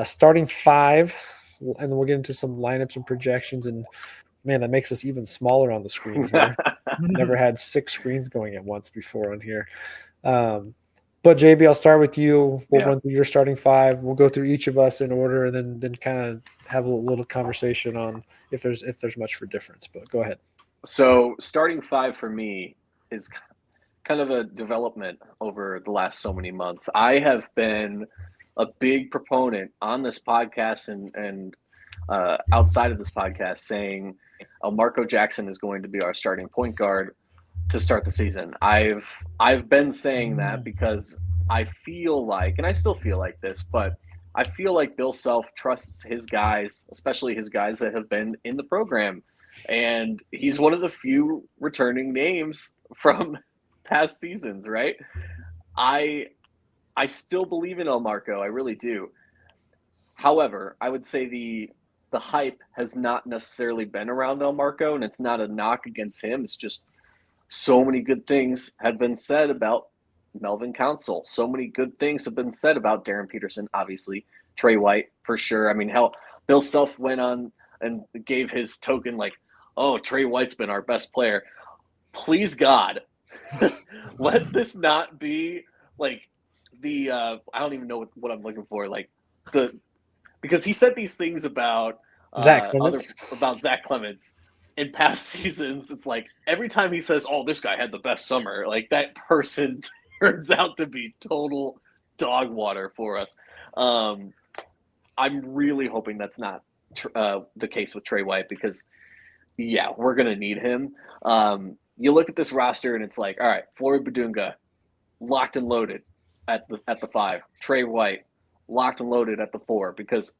A: starting five, and then we'll get into some lineups and projections. And man, that makes us even smaller on the screen here. Never had 6 screens going at once before on here. But JB, I'll start with you. We'll run through your starting five. We'll go through each of us in order, and then kind of have a little conversation on if there's much for difference. But go ahead.
B: So starting five for me is kind of a development over the last so many months. I have been a big proponent on this podcast and outside of this podcast saying Elmarko Jackson is going to be our starting point guard to start the season. I've been saying that because I feel like, and I still feel like this, but I feel like Bill Self trusts his guys, especially his guys that have been in the program. And he's one of the few returning names from past seasons, right? I still believe in Elmarko. I really do. However, I would say the hype has not necessarily been around Elmarko, and it's not a knock against him. It's just so many good things have been said about Melvin Council. So many good things have been said about Darren Peterson, obviously. Trey White, for sure. I mean, hell, Bill Self went on and gave his token like, oh, Trey White's been our best player. Please, God, let this not be like the I don't even know what I'm looking for. Like because he said these things about
A: Zach Clemens.
B: About Zach Clemens in past seasons. It's like every time he says, oh, this guy had the best summer, like that person turns out to be total dog water for us. I'm really hoping that's not the case with Trey White, because we're going to need him. You look at this roster and it's like, all right, Flory Badunga, locked and loaded at the 5. Trey White, locked and loaded at the 4, because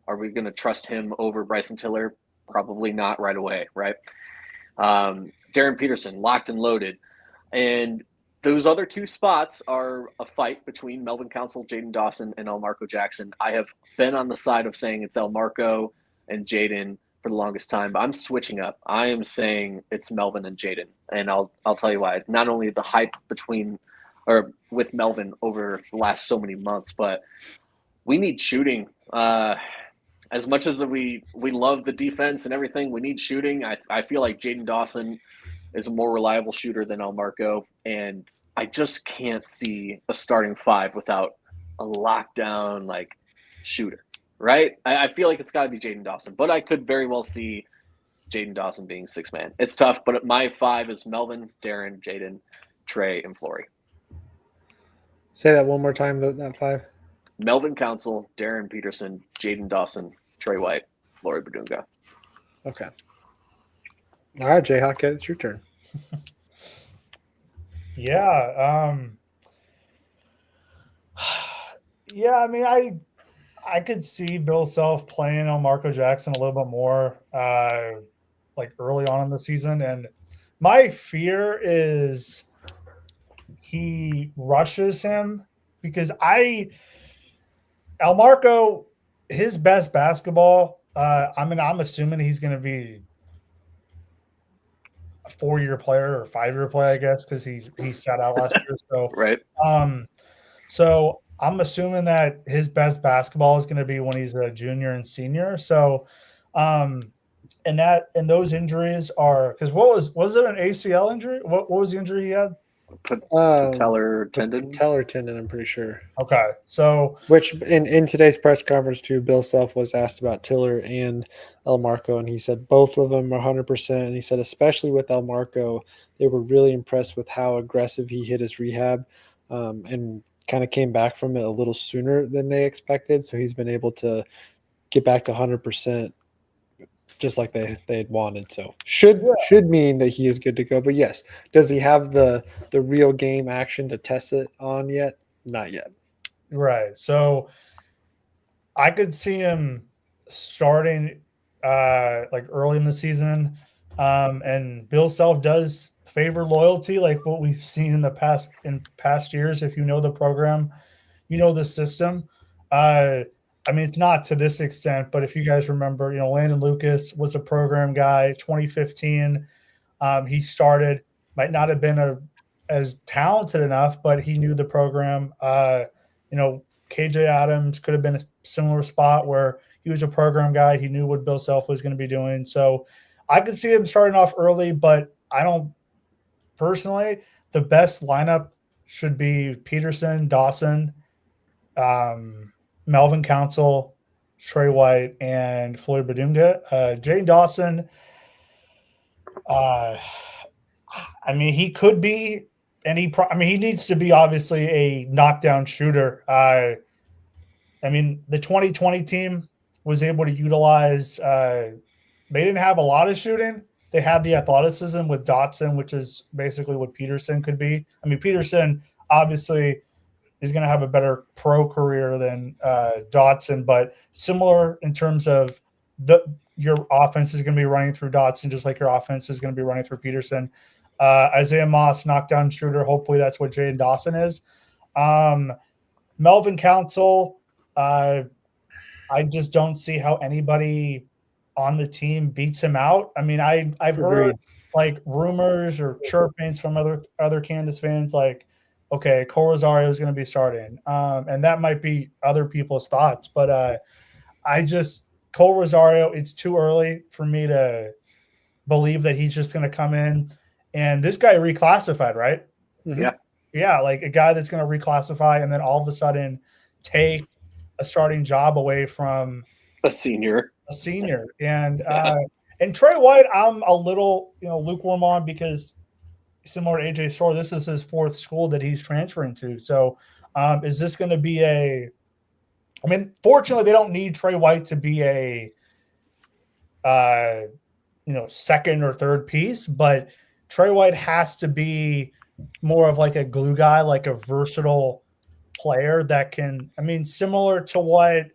B: are we going to trust him over Bryson Tiller? Probably not right away, right? Darren Peterson, locked and loaded. And those other 2 spots are a fight between Melvin Council, Jaden Dawson, and Elmarko Jackson. I have been on the side of saying it's Elmarko and Jaden for the longest time, but I'm switching up. I am saying it's Melvin and Jaden, and I'll tell you why. Not only the hype with Melvin over the last so many months, but we need shooting. As much as we love the defense and everything, we need shooting. I feel like Jaden Dawson is a more reliable shooter than Elmarko, and I just can't see a starting 5 without a lockdown like shooter, right? I feel like it's got to be Jaden Dawson, but I could very well see Jaden Dawson being 6-man. It's tough, but my 5 is Melvin, Darren, Jaden, Trey, and Flory.
A: Say that one more time, that 5.
B: Melvin Council, Darren Peterson, Jaden Dawson, Trey White, Flory Badunga.
A: Okay. All right, Jayhawk, it's your turn.
E: I mean, I could see Bill Self playing Elmarko Jackson a little bit more like early on in the season. And my fear is he rushes him, because Elmarko, his best basketball, I'm assuming he's going to be a 4-year player or 5-year player, I guess, because he sat out last year. So
B: right.
E: So I'm assuming that his best basketball is going to be when he's a junior and senior. So, and those injuries are, because was it an ACL injury? What was the injury he had?
B: Patellar tendon.
A: Patellar tendon, I'm pretty sure.
E: Okay, so
A: which in today's press conference too, Bill Self was asked about Tiller and Elmarko, and he said both of them are 100%. And he said especially with Elmarko, they were really impressed with how aggressive he hit his rehab, and kind of came back from it a little sooner than they expected. So he's been able to get back to 100%. Just like they had wanted, so should mean that he is good to go. But yes, does he have the real game action to test it on yet? Not yet.
E: Right. So I could see him starting like early in the season. And Bill Self does favor loyalty, like what we've seen in past years. If you know the program, you know the system. I mean, it's not to this extent, but if you guys remember, Landon Lucas was a program guy, 2015. He started, might not have been as talented enough, but he knew the program. KJ Adams could have been a similar spot where he was a program guy. He knew what Bill Self was going to be doing. So I could see him starting off early, but I don't personally. The best lineup should be Peterson, Dawson, Melvin Council, Trey White, and Floyd Badunga. Jaden Dawson, I mean, he could be, and he needs to be obviously a knockdown shooter. I mean, the 2020 team was able to utilize. They didn't have a lot of shooting. They had the athleticism with Dotson, which is basically what Peterson could be. I mean, Peterson obviously is going to have a better pro career than Dotson, but similar in terms of your offense is going to be running through Dotson, just like your offense is going to be running through Peterson. Isaiah Moss, knockdown shooter. Hopefully that's what Jaden Dawson is. Melvin Council, I just don't see how anybody on the team beats him out. I mean, I've heard like rumors or chirpings from other Kansas fans like, okay, Cole Rosario is going to be starting. And that might be other people's thoughts, but Cole Rosario, it's too early for me to believe that he's just going to come in. And this guy reclassified, right?
B: Mm-hmm. Yeah.
E: Yeah, like a guy that's going to reclassify and then all of a sudden take a starting job away from
B: a senior.
E: And and Trey White, I'm a little lukewarm on because similar to AJ Storr, this is his fourth school that he's transferring to. So is this going to be I mean, fortunately, they don't need Trey White to be a second or third piece, but Trey White has to be more of like a glue guy, like a versatile player that can, similar to what,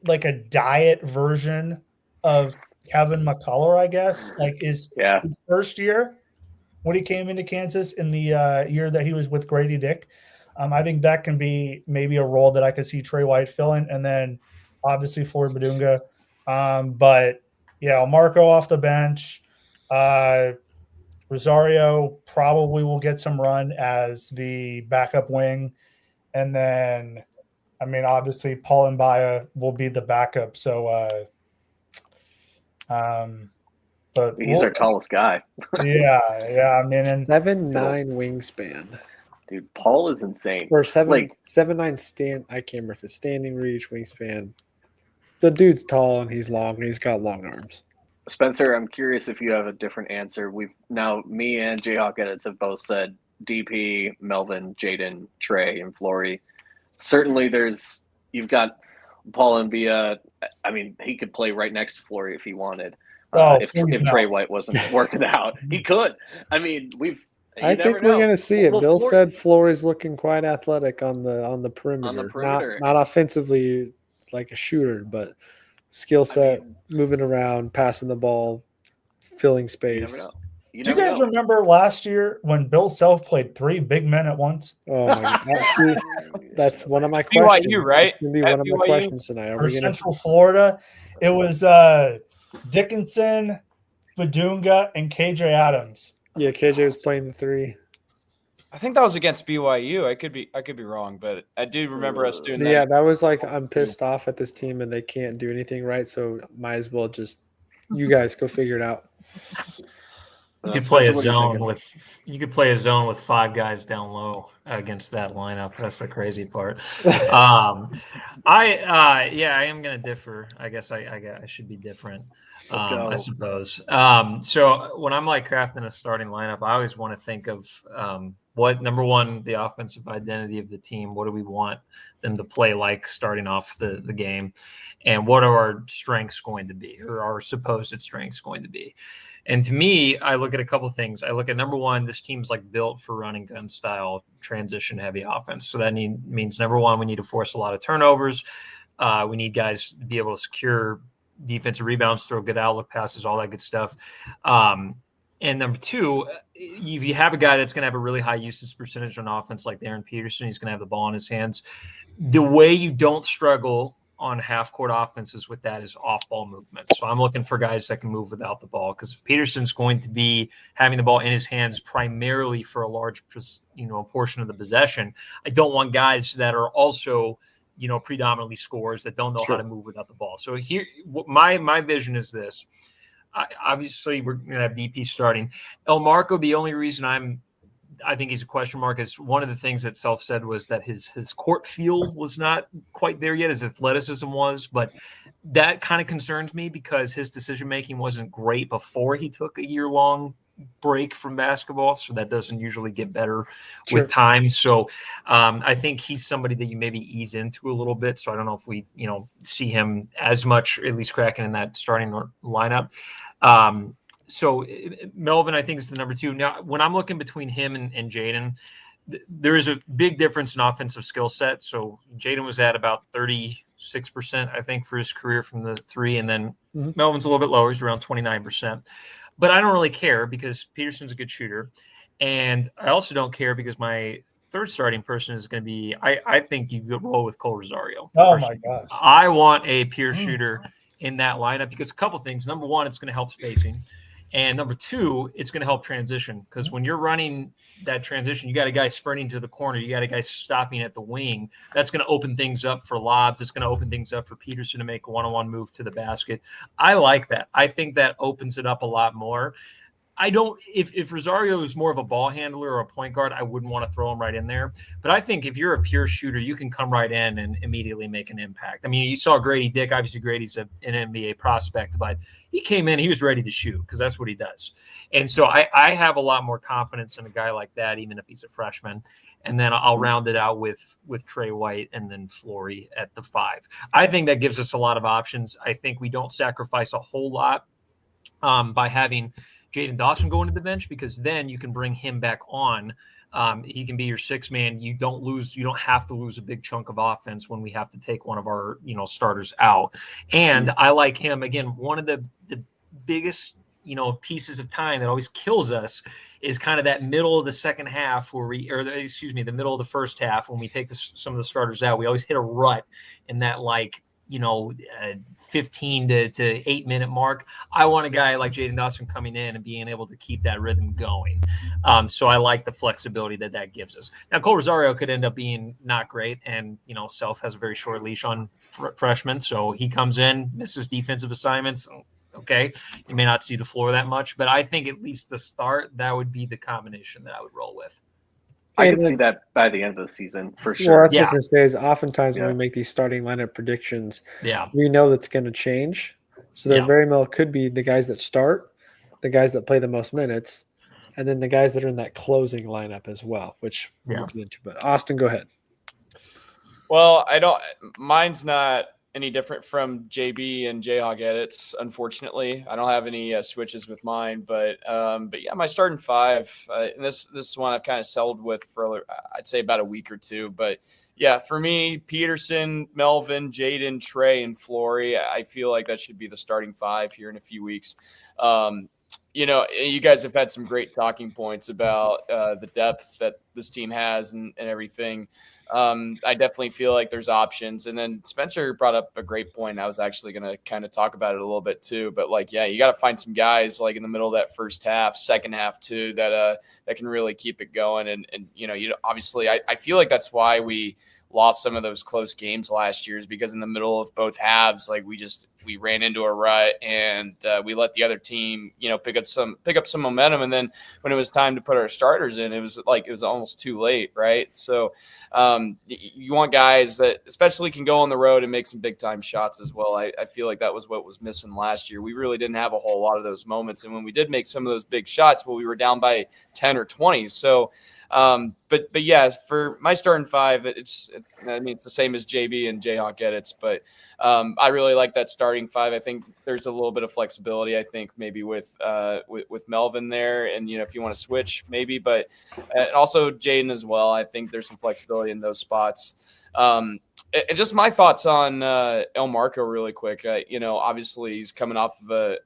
E: like a diet version of Kevin McCullough, I guess, like his first year when he came into Kansas in the year that he was with Grady Dick. I think that can be maybe a role that I could see Trey White filling, and then obviously Floyd Badunga. But yeah, Marco off the bench. Rosario probably will get some run as the backup wing. And then, obviously Paul Mbaya will be the backup. So, but
B: he's our tallest guy.
E: Yeah.
A: 7'9" wingspan.
B: Dude, Paul is insane.
A: Or 7'9" stand. I can't remember if it's standing reach, wingspan. The dude's tall and he's long and he's got long arms.
B: Spencer, I'm curious if you have a different answer. Me and Jayhawk Edits have both said DP, Melvin, Jaden, Trey, and Flory. Certainly you've got Paul Mbia. He could play right next to Flory if he wanted. If Trey White wasn't working out, he could. I think we're
A: going to see it. Bill said Flory's looking quite athletic on the perimeter. Not offensively like a shooter, but skill set, moving around, passing the ball, filling space.
E: Do you guys remember last year when Bill Self played three big men at once?
A: Oh my God! That's one of my questions.
D: BYU, right?
A: That's gonna be one of my questions tonight.
E: For Central Florida, it was Dickinson, Badunga, and KJ Adams.
A: Yeah, KJ was playing the three.
D: I think that was against BYU. I could be wrong, but I do remember us doing that.
A: Yeah, that was like, I'm pissed off at this team and they can't do anything right, so might as well just you guys go figure it out.
C: You could play a zone with five guys down low against that lineup. That's the crazy part. I am going to differ. I guess I should be different. I suppose. So when I'm like crafting a starting lineup, I always want to think of what, number one, the offensive identity of the team. What do we want them to play like starting off the game? And what are our strengths going to be, or our supposed strengths going to be? And to me, I look at a couple of things. I look at, number one, this team's like built for running gun style, transition heavy offense. So that means, number one, we need to force a lot of turnovers. We need guys to be able to secure defensive rebounds, throw good outlook passes, all that good stuff. And number two, if you have a guy that's going to have a really high usage percentage on offense like Darren Peterson, he's going to have the ball in his hands. The way you don't struggle on half-court offenses with that is off-ball movement. So I'm looking for guys that can move without the ball, because if Peterson's going to be having the ball in his hands primarily for a large portion of the possession, I don't want guys that are also predominantly scorers that don't know how to move without the ball. So here, my vision is this. Obviously, we're going to have DP starting. Elmarko, the only reason I think he's a question mark is one of the things that Self said was that his court feel was not quite there yet, his athleticism was, but that kind of concerns me because his decision-making wasn't great before he took a year-long break from basketball, so that doesn't usually get better with time. So I think he's somebody that you maybe ease into a little bit. So I don't know if we see him as much, at least cracking in that starting lineup. So Melvin, I think, is the number two. Now, when I'm looking between him and Jaden, there is a big difference in offensive skill set. So Jaden was at about 36%, I think, for his career from the three, and then Melvin's a little bit lower. He's around 29%. But I don't really care because Peterson's a good shooter. And I also don't care because my third starting person is going to be, I think you could roll with Cole Rosario.
E: Oh, my gosh.
C: I want a pure shooter in that lineup because a couple things. Number one, it's going to help spacing. And number two, it's going to help transition, because when you're running that transition, you got a guy sprinting to the corner, you got a guy stopping at the wing. That's going to open things up for lobs. It's going to open things up for Peterson to make a one-on-one move to the basket. I like that. I think that opens it up a lot more. I don't, if Rosario is more of a ball handler or a point guard, I wouldn't want to throw him right in there. But I think if you're a pure shooter, you can come right in and immediately make an impact. I mean, you saw Grady Dick. Obviously, Grady's an NBA prospect, but he came in, he was ready to shoot because that's what he does. And so I have a lot more confidence in a guy like that, even if he's a freshman. And then I'll round it out with Trey White and then Flory at the 5. I think that gives us a lot of options. I think we don't sacrifice a whole lot by having Jaden Dawson going to the bench, because then you can bring him back on. He can be your 6 man. You don't have to lose a big chunk of offense when we have to take one of our, starters out. And I like him. Again, one of the biggest, pieces of time that always kills us is kind of that middle of the second half the middle of the first half when we take some of the starters out. We always hit a rut in that 15 to 8 minute mark. I want a guy like Jaden Dawson coming in and being able to keep that rhythm going. So I like the flexibility that gives us. Now, Cole Rosario could end up being not great, and Self has a very short leash on freshmen, so he comes in, misses defensive assignments. Okay, you may not see the floor that much, but I think at least the start, that would be the combination that I would roll with.
B: I can see that by the end of the season for sure.
A: Well, that's what I was going to say is oftentimes when we make these starting lineup predictions, we know that's going to change. So there very well could be the guys that start, the guys that play the most minutes, and then the guys that are in that closing lineup as well, which we'll get into. But Austin, go ahead.
D: Well, mine's not any different from JB and Jayhawk edits. Unfortunately, I don't have any switches with mine, but yeah, my starting 5. And this is one I've kind of settled with for I'd say about a week or two. But yeah, for me, Peterson, Melvin, Jaden, Trey, and Flory. I feel like that should be the starting 5 here in a few weeks. You guys have had some great talking points about the depth that this team has and everything. I definitely feel like there's options. And then Spencer brought up a great point. I was actually going to kind of talk about it a little bit too, but you got to find some guys in the middle of that first half, second half too, that can really keep it going. And obviously I feel like that's why we lost some of those close games last year, is because in the middle of both halves, we ran into a rut and we let the other team, pick up some momentum. And then when it was time to put our starters in, it was almost too late. Right. So you want guys that especially can go on the road and make some big time shots as well. I feel like that was what was missing last year. We really didn't have a whole lot of those moments. And when we did make some of those big shots, we were down by 10 or 20. So but yeah, for my starting five, it's the same as JB and Jayhawk edits, but I really like that starting five. I think there's a little bit of flexibility. I think maybe with Melvin there, and if you want to switch, maybe, but also Jaden as well. I think there's some flexibility in those spots. And just my thoughts on El Marco really quick. Obviously he's coming off of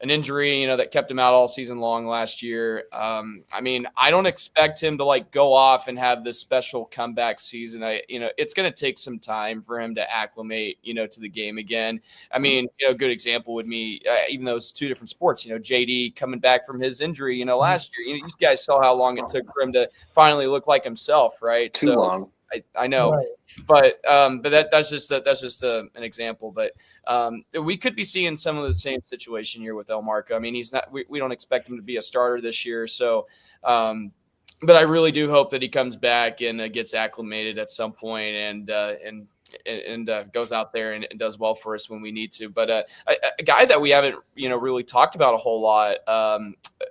D: an injury, that kept him out all season long last year. I don't expect him to go off and have this special comeback season. It's going to take some time for him to acclimate, to the game again. A good example would be, even though it's two different sports, JD coming back from his injury, last year, you guys saw how long it took for him to finally look like himself, right?
B: Too long.
D: I know, right. but that's just an example. But we could be seeing some of the same situation here with El Marco. He's not. We don't expect him to be a starter this year. So, but I really do hope that he comes back and gets acclimated at some point and goes out there and does well for us when we need to. But a guy that we haven't really talked about a whole lot,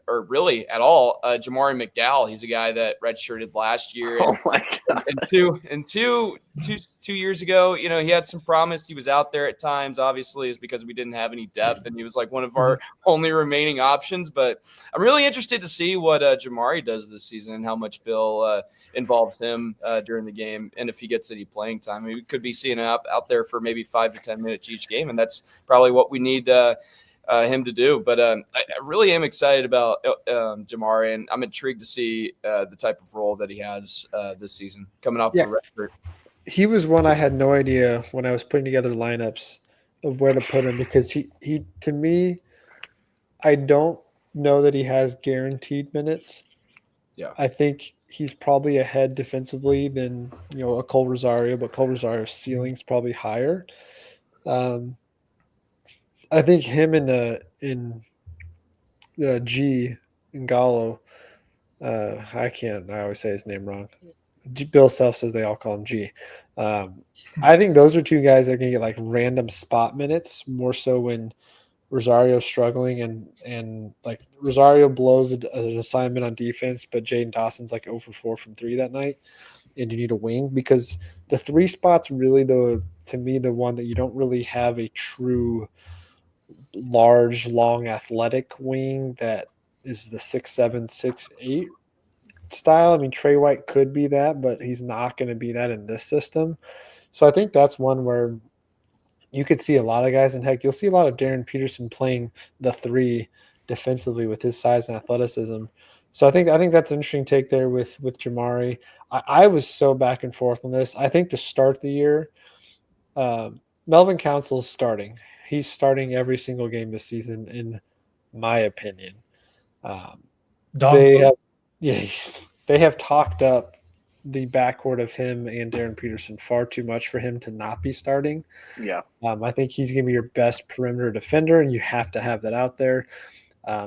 D: or really at all, Jamari McDowell. He's a guy that redshirted last year.
B: Oh my God!
D: And two years ago, he had some promise. He was out there at times. Obviously, is because we didn't have any depth, and he was one of our only remaining options. But I'm really interested to see what Jamari does this season and how much Bill involves him during the game, and if he gets any playing time. We could be seeing him out there for maybe 5 to 10 minutes each game, and that's probably what we need him to do. But I really am excited about Jamari, and I'm intrigued to see the type of role that he has this season coming off the record.
A: He was one I had no idea when I was putting together lineups of where to put him, because he to me, I don't know that he has guaranteed minutes.
D: Yeah,
A: I think he's probably ahead defensively than a Cole Rosario, but Cole Rosario's ceiling's probably higher. I think him in G in Gallo, I always say his name wrong. Bill Self says they all call him G. I think those are two guys that are going to get random spot minutes, more so when Rosario's struggling and Rosario blows an assignment on defense, but Jaden Dawson's 0 for 4 from 3 that night, and you need a wing, because the 3 spot's really to me the one that you don't really have a true large, long, athletic wing that is the 6'7", 6'8" style. Trey White could be that, but he's not going to be that in this system. So I think that's one where you could see a lot of guys, and heck, you'll see a lot of Darren Peterson playing the 3 defensively with his size and athleticism. So I think that's an interesting take there with Jamari. I was so back and forth on this. I think to start the year, Melvin Council's starting. He's starting every single game this season, in my opinion. They have talked up the backcourt of him and Darren Peterson far too much for him to not be starting.
B: Yeah.
A: I think he's going to be your best perimeter defender, and you have to have that out there.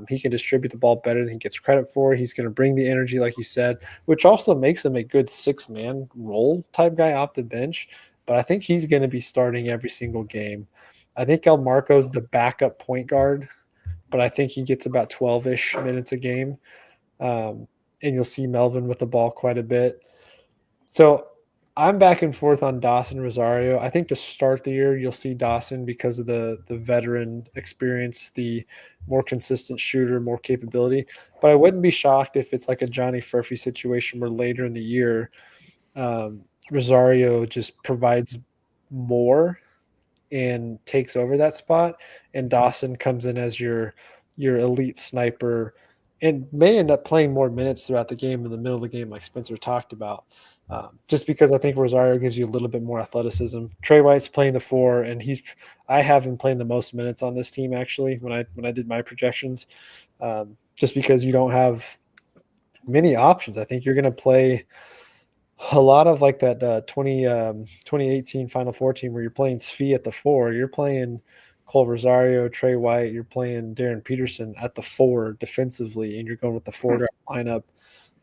A: He can distribute the ball better than he gets credit for. He's going to bring the energy, like you said, which also makes him a good 6-man role type guy off the bench. But I think he's going to be starting every single game. I think El Marco's the backup point guard, but I think he gets about 12-ish minutes a game. And you'll see Melvin with the ball quite a bit. So I'm back and forth on Dawson Rosario. I think to start the year, you'll see Dawson because of the veteran experience, the more consistent shooter, more capability. But I wouldn't be shocked if it's like a Johnny Furphy situation where later in the year, Rosario just provides more and takes over that spot, and Dawson comes in as your elite sniper and may end up playing more minutes throughout the game in the middle of the game, like Spencer talked about. Just because I think Rosario gives you a little bit more athleticism. Trey White's playing the 4, and I have him playing the most minutes on this team actually when I did my projections, just because you don't have many options. I think you're going to play a lot of that 2018 Final Four team where you're playing Svi at the 4, you're playing Cole Rosario, Trey White, you're playing Darren Peterson at the 4 defensively, and you're going with the 4 lineup.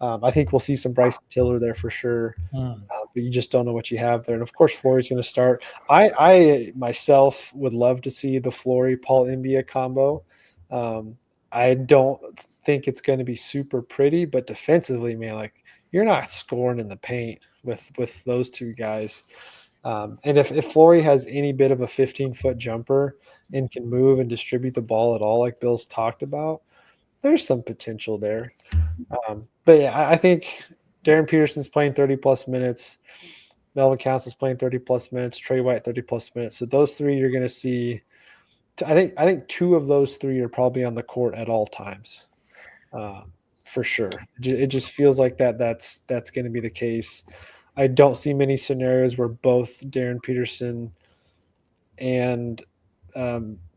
A: I think we'll see some Bryson Tiller there for sure, but you just don't know what you have there. And of course, Flory's going to start. I myself would love to see the Flory Paul Mbia combo. I don't think it's going to be super pretty, but defensively, man, you're not scoring in the paint with those two guys. And if Flory has any bit of a 15-foot jumper and can move and distribute the ball at all, like Bill's talked about, there's some potential there. But yeah, I think Darren Peterson's playing 30-plus minutes. Melvin Council's playing 30-plus minutes. Trey White 30-plus minutes. So those three you're going to see. I think two of those three are probably on the court at all times, for sure. It just feels like that's going to be the case. I don't see many scenarios where both Darren Peterson and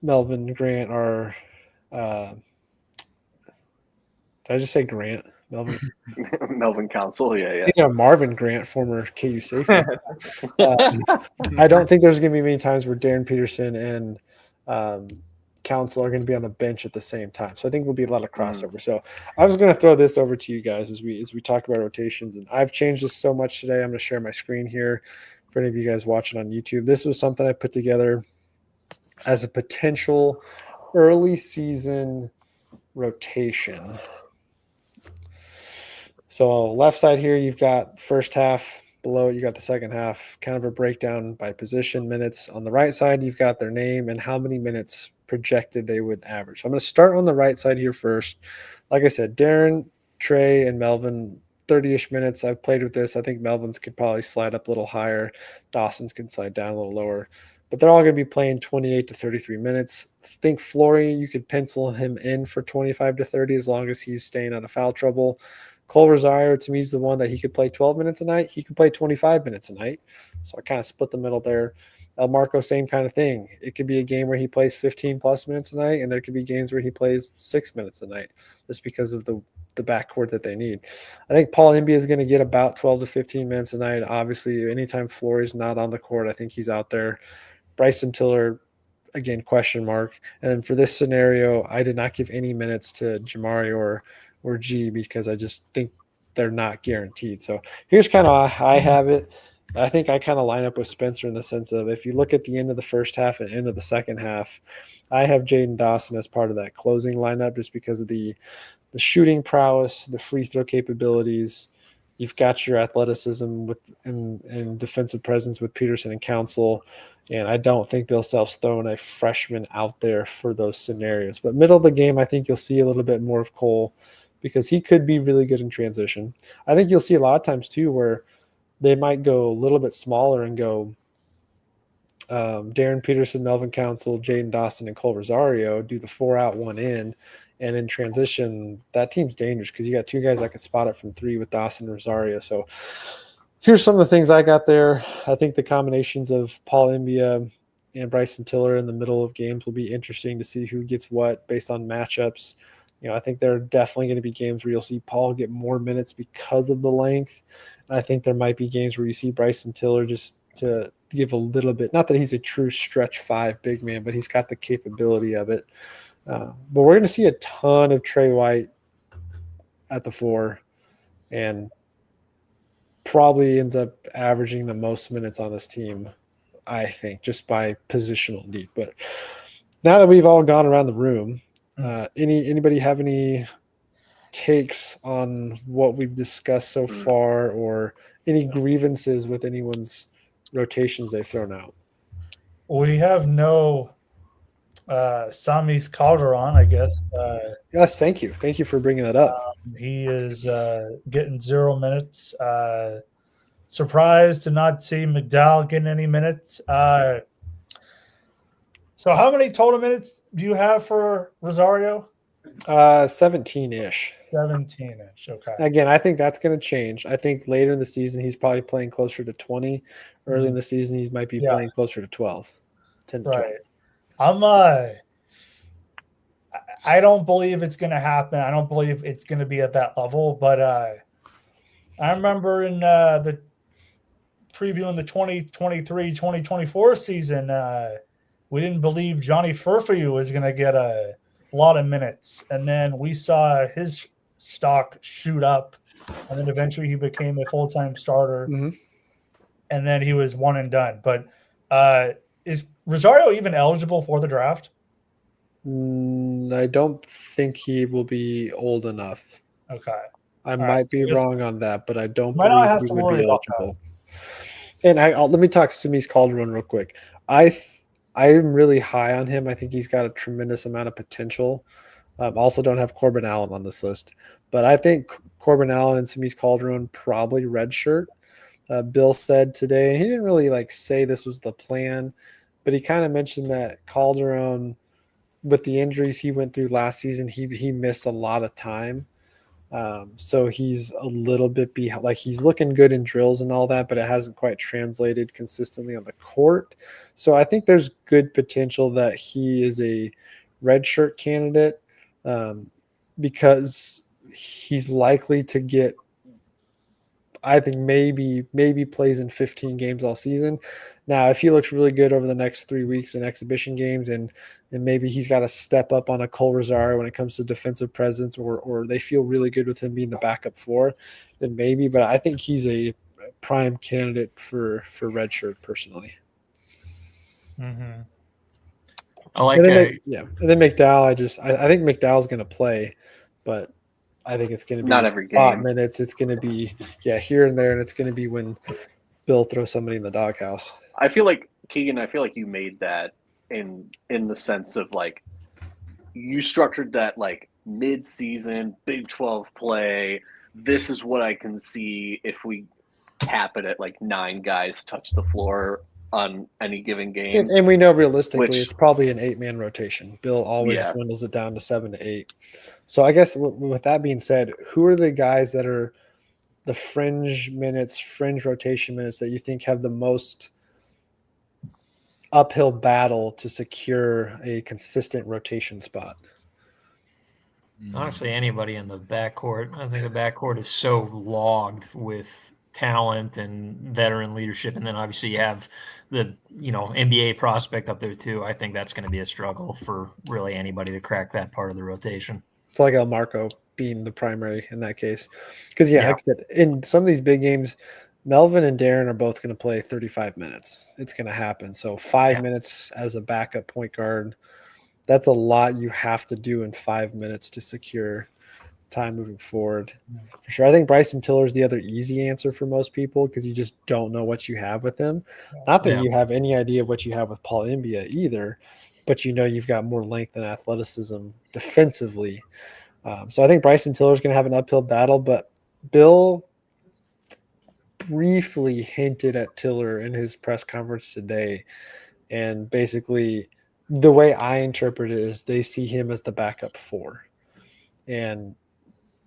A: Melvin Grant are. Did I just say Grant? Melvin.
B: Melvin Council, yeah.
A: Yeah, Marvin Grant, former KU safety. I don't think there's going to be many times where Darren Peterson and Council are going to be on the bench at the same time. So I think there'll be a lot of crossover. So I was going to throw this over to you guys as we talk about rotations. And I've changed this so much today. I'm going to share my screen here for any of you guys watching on YouTube. This was something I put together as a potential early season rotation. So left side here, you've got first half. Below it, you got the second half, kind of a breakdown by position, minutes. On the right side, you've got their name and how many minutes projected they would average. So I'm going to start on the right side here first. Like I said, Darren, Trey, and Melvin, 30-ish minutes. I've played with this. I think Melvin's could probably slide up a little higher. Dawson's can slide down a little lower. But they're all going to be playing 28 to 33 minutes. I think Flory, you could pencil him in for 25 to 30 as long as he's staying out of foul trouble. Cole Rosario, to me, is the one that he could play 12 minutes a night. He could play 25 minutes a night. So I kind of split the middle there. El Marco, same kind of thing. It could be a game where he plays 15-plus minutes a night, and there could be games where he plays 6 minutes a night just because of the backcourt that they need. I think Paul Embia is going to get about 12 to 15 minutes a night. Obviously, anytime Flory's not on the court, I think he's out there. Bryson Tiller, again, question mark. And then for this scenario, I did not give any minutes to Jamari or G because I just think they're not guaranteed. So here's kind of how I have it. I think I kind of line up with Spencer in the sense of if you look at the end of the first half and end of the second half, I have Jaden Dawson as part of that closing lineup just because of the shooting prowess, the free throw capabilities. You've got your athleticism and defensive presence with Peterson and Council. And I don't think Bill Self's throwing a freshman out there for those scenarios. But middle of the game, I think you'll see a little bit more of Cole because he could be really good in transition. I think you'll see a lot of times too where they might go a little bit smaller and go Darren Peterson, Melvin Council, Jaden Dawson, and Cole Rosario, do the 4 out, 1 in. And in transition, that team's dangerous because you got two guys that can spot it from 3 with Dawson and Rosario. So here's some of the things I got there. I think the combinations of Paul Embia and Bryson Tiller in the middle of games will be interesting to see who gets what based on matchups. You know, I think there are definitely going to be games where you'll see Paul get more minutes because of the length. And I think there might be games where you see Bryson Tiller just to give a little bit, not that he's a true stretch 5 big man, but he's got the capability of it. But we're going to see a ton of Trey White at the 4 and probably ends up averaging the most minutes on this team, I think, just by positional need. But now that we've all gone around the room, anybody have any takes on what we've discussed so far or any grievances with anyone's rotations they've thrown out?
E: We have no Samis Calderon, I guess.
A: Yes, thank you. Thank you for bringing that up.
E: He is getting 0 minutes. Surprised to not see McDowell getting any minutes. So how many total minutes do you have for Rosario?
A: 17-ish.
E: 17-ish. Okay.
A: Again, I think that's going to change. I think later in the season, he's probably playing closer to 20. Early in the season, he might be playing closer to 12. 10 to 12.
E: Right. I don't believe it's going to happen. I don't believe it's going to be at that level. But I remember in the previewing the 2023-2024 season, we didn't believe Johnny Furphy was going to get a lot of minutes. And then we saw his stock shoot up. And then eventually he became a full-time starter.
A: Mm-hmm.
E: And then he was one and done. But is Rosario even eligible for the draft?
A: I don't think he will be old enough.
E: Okay.
A: I
E: All
A: might
E: right,
A: be
E: so this-
A: wrong on that, but I don't
E: Might not
A: believe
E: have
A: he
E: to
A: would
E: worry
A: be
E: about
A: eligible. And let me talk Simi's Calderon real quick. I'm really high on him. I think he's got a tremendous amount of potential. Also, don't have Corbin Allen on this list, but I think Corbin Allen and Simi's Calderon probably redshirt. Bill said today, and he didn't really say this was the plan, but he kind of mentioned that Calderon, with the injuries he went through last season, he missed a lot of time. So he's a little bit behind. He's looking good in drills and all that, but it hasn't quite translated consistently on the court. So I think there's good potential that he is a redshirt candidate, because he's likely to get, I think maybe plays in 15 games all season. Now, if he looks really good over the next 3 weeks in exhibition games, and maybe he's got to step up on a Cole Rosario when it comes to defensive presence, or they feel really good with him being the backup 4, then maybe. But I think he's a prime candidate for redshirt personally.
E: Mhm.
C: I like
A: And then,
C: that.
A: and then McDowell. I think McDowell's going to play, but I think it's going to be
B: Not every
A: spot
B: game.
A: minutes. It's going to be here and there, and it's going to be when Bill throws somebody in the doghouse.
B: I feel like Keegan. I feel like you made that in the sense of you structured that mid-season Big 12 play. This is what I can see if we cap it at 9 guys touch the floor on any given game.
A: And we know realistically
B: Which-
A: it's probably an 8-man rotation. Bill always
B: Yeah.
A: dwindles it down to 7 to 8. So I guess with that being said, who are the guys that are the fringe rotation minutes that you think have the most uphill battle to secure a consistent rotation spot?
C: Honestly, anybody in the backcourt. I think the backcourt is so logged with talent and veteran leadership, and then obviously you have the NBA prospect up there too. I think that's going to be a struggle for really anybody to crack that part of the rotation.
A: It's like El Marco being the primary in that case, because like I said, in some of these big games, Melvin and Darren are both going to play 35 minutes. It's going to happen. So 5 minutes as a backup point guard. That's a lot you have to do in 5 minutes to secure time moving forward. For sure. I think Bryson Tiller is the other easy answer for most people because you just don't know what you have with him. Not that you have any idea of what you have with Paul Mbia either, but you've got more length and athleticism defensively. So I think Bryson Tiller is going to have an uphill battle, but Bill briefly hinted at Tiller in his press conference today, and basically the way I interpret it is they see him as the backup 4 and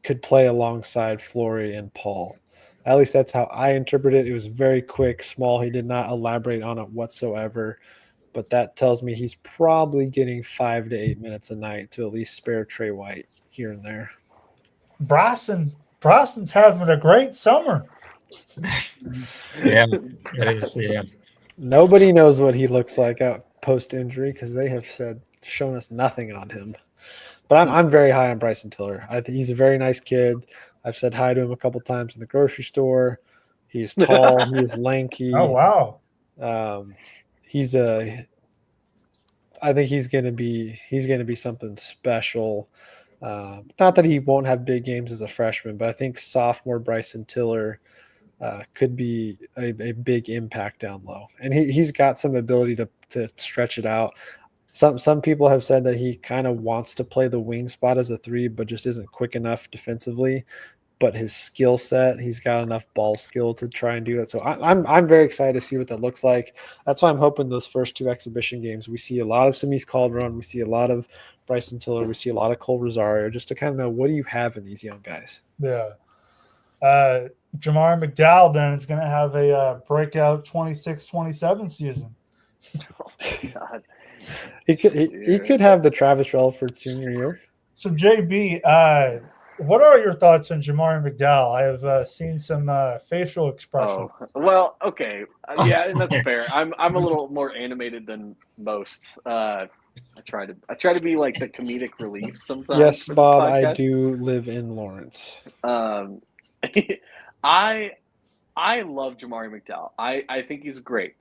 A: could play alongside Flory and Paul. At least that's how I interpret it. It was very quick, small. He did not elaborate on it whatsoever, but that tells me he's probably getting 5 to 8 minutes a night to at least spare Trey White here and there.
E: Bryson's having a great summer.
C: Yeah, it is. Yeah.
A: Nobody knows what he looks like out post-injury because they have shown us nothing on him. But I'm very high on Bryson Tiller. I think he's a very nice kid. I've said hi to him a couple times in the grocery store. He's tall. He's lanky.
E: Oh wow.
A: I think he's going to be something special. Not that he won't have big games as a freshman, but I think sophomore Bryson Tiller could be a big impact down low, and he's got some ability to stretch it out. Some people have said that he kind of wants to play the wing spot as a 3, but just isn't quick enough defensively. But his skill set, he's got enough ball skill to try and do that. So I'm very excited to see what that looks like. That's why I'm hoping those first 2 exhibition games, we see a lot of Simi's Calderon, we see a lot of Bryson Tiller, we see a lot of Cole Rosario, just to kind of know what do you have in these young guys.
E: Yeah. Jamar McDowell then is going to have a breakout 26-27 season.
B: Oh, God.
A: He could have the Travis Relford senior year.
E: So JB, what are your thoughts on Jamar McDowell? I have seen some facial expressions.
B: Oh, well, okay. Yeah, and that's fair. I'm a little more animated than most. I try to be like the comedic relief sometimes.
A: Yes,
B: for this
A: Bob, I
B: podcast.
A: do live in Lawrence.
B: I love Jamari McDowell. I think he's great.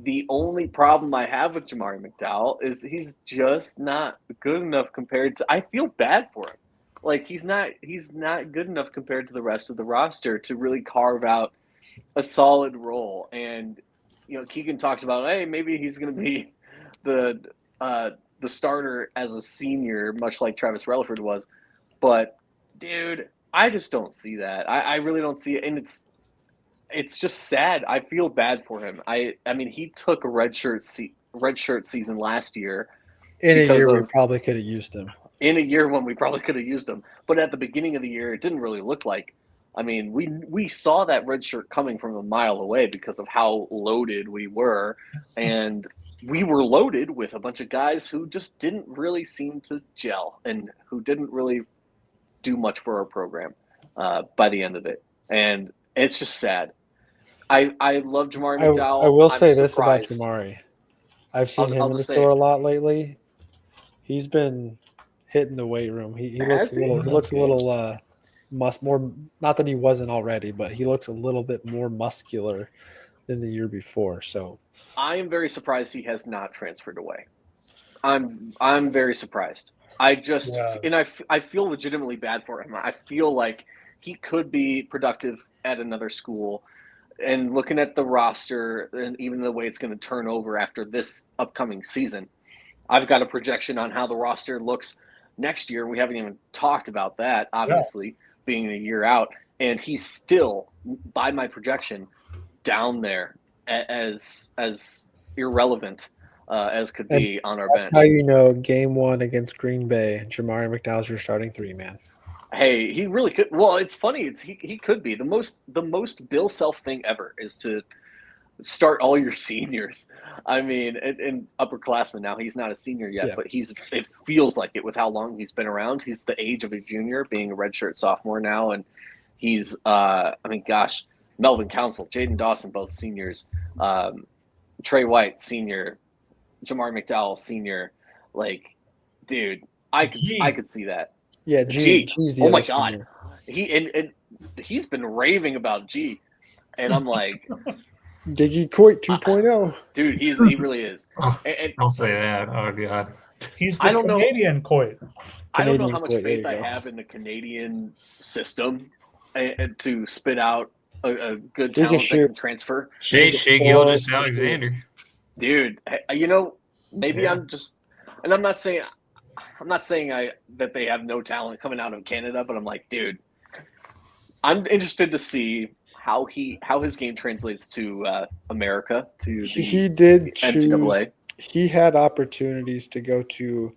B: The only problem I have with Jamari McDowell is he's just not good enough compared to. I feel bad for him Like he's not good enough compared to the rest of the roster to really carve out a solid role. And Keegan talks about, hey, maybe he's going to be the starter as a senior, much like Travis Relaford was. But dude, I just don't see that. I really don't see it, and it's just sad. I feel bad for him. I mean, he took a redshirt season last year.
A: In a year, we probably could have used him.
B: In a year when we probably could have used him, but at the beginning of the year, it didn't really look like. I mean, we saw that red shirt coming from a mile away because of how loaded we were, and we were loaded with a bunch of guys who just didn't really seem to gel and who didn't really do much for our program by the end of it, and it's just sad. I love Jamari McDowell.
A: I will say this about Jamari. I've seen him in the store a lot lately. He's been hitting the weight room. He looks a little more, not that he wasn't already, but he looks a little bit more muscular than the year before. So
B: I am very surprised he has not transferred away. I'm very surprised. I feel legitimately bad for him. I feel like he could be productive at another school. And looking at the roster and even the way it's going to turn over after this upcoming season, I've got a projection on how the roster looks next year. We haven't even talked about that, obviously, being a year out. And he's still, by my projection, down there as irrelevant as could be on our bench.
A: That's how you know game 1 against Green Bay, Jamari McDowell's your starting 3-man.
B: Hey, he really could. Well, it's funny. He could be the most Bill Self thing ever is to start all your seniors. I mean, and upperclassmen now. He's not a senior yet, but it feels like it with how long he's been around. He's the age of a junior, being a redshirt sophomore now, and he's Melvin Council, Jaden Dawson, both seniors, Trey White, senior, Jamari McDowell, senior. Like, dude, I could see that.
A: Yeah, G.
B: Oh my God, he's been raving about G, and I'm like,
A: Diggy Coit 2.0.
B: Dude, he really is.
C: Don't say that. Oh God,
E: he's the Canadian Coit.
B: I don't know how much faith I have in the Canadian system and to spit out a good talent that can transfer.
C: Shea Gilgeous-Alexander.
B: Dude, maybe I'm just, and I'm not saying that they have no talent coming out of Canada, but I'm like, dude, I'm interested to see how his game translates to America, to the
A: he did
B: NCAA.
A: Choose, he had opportunities to go to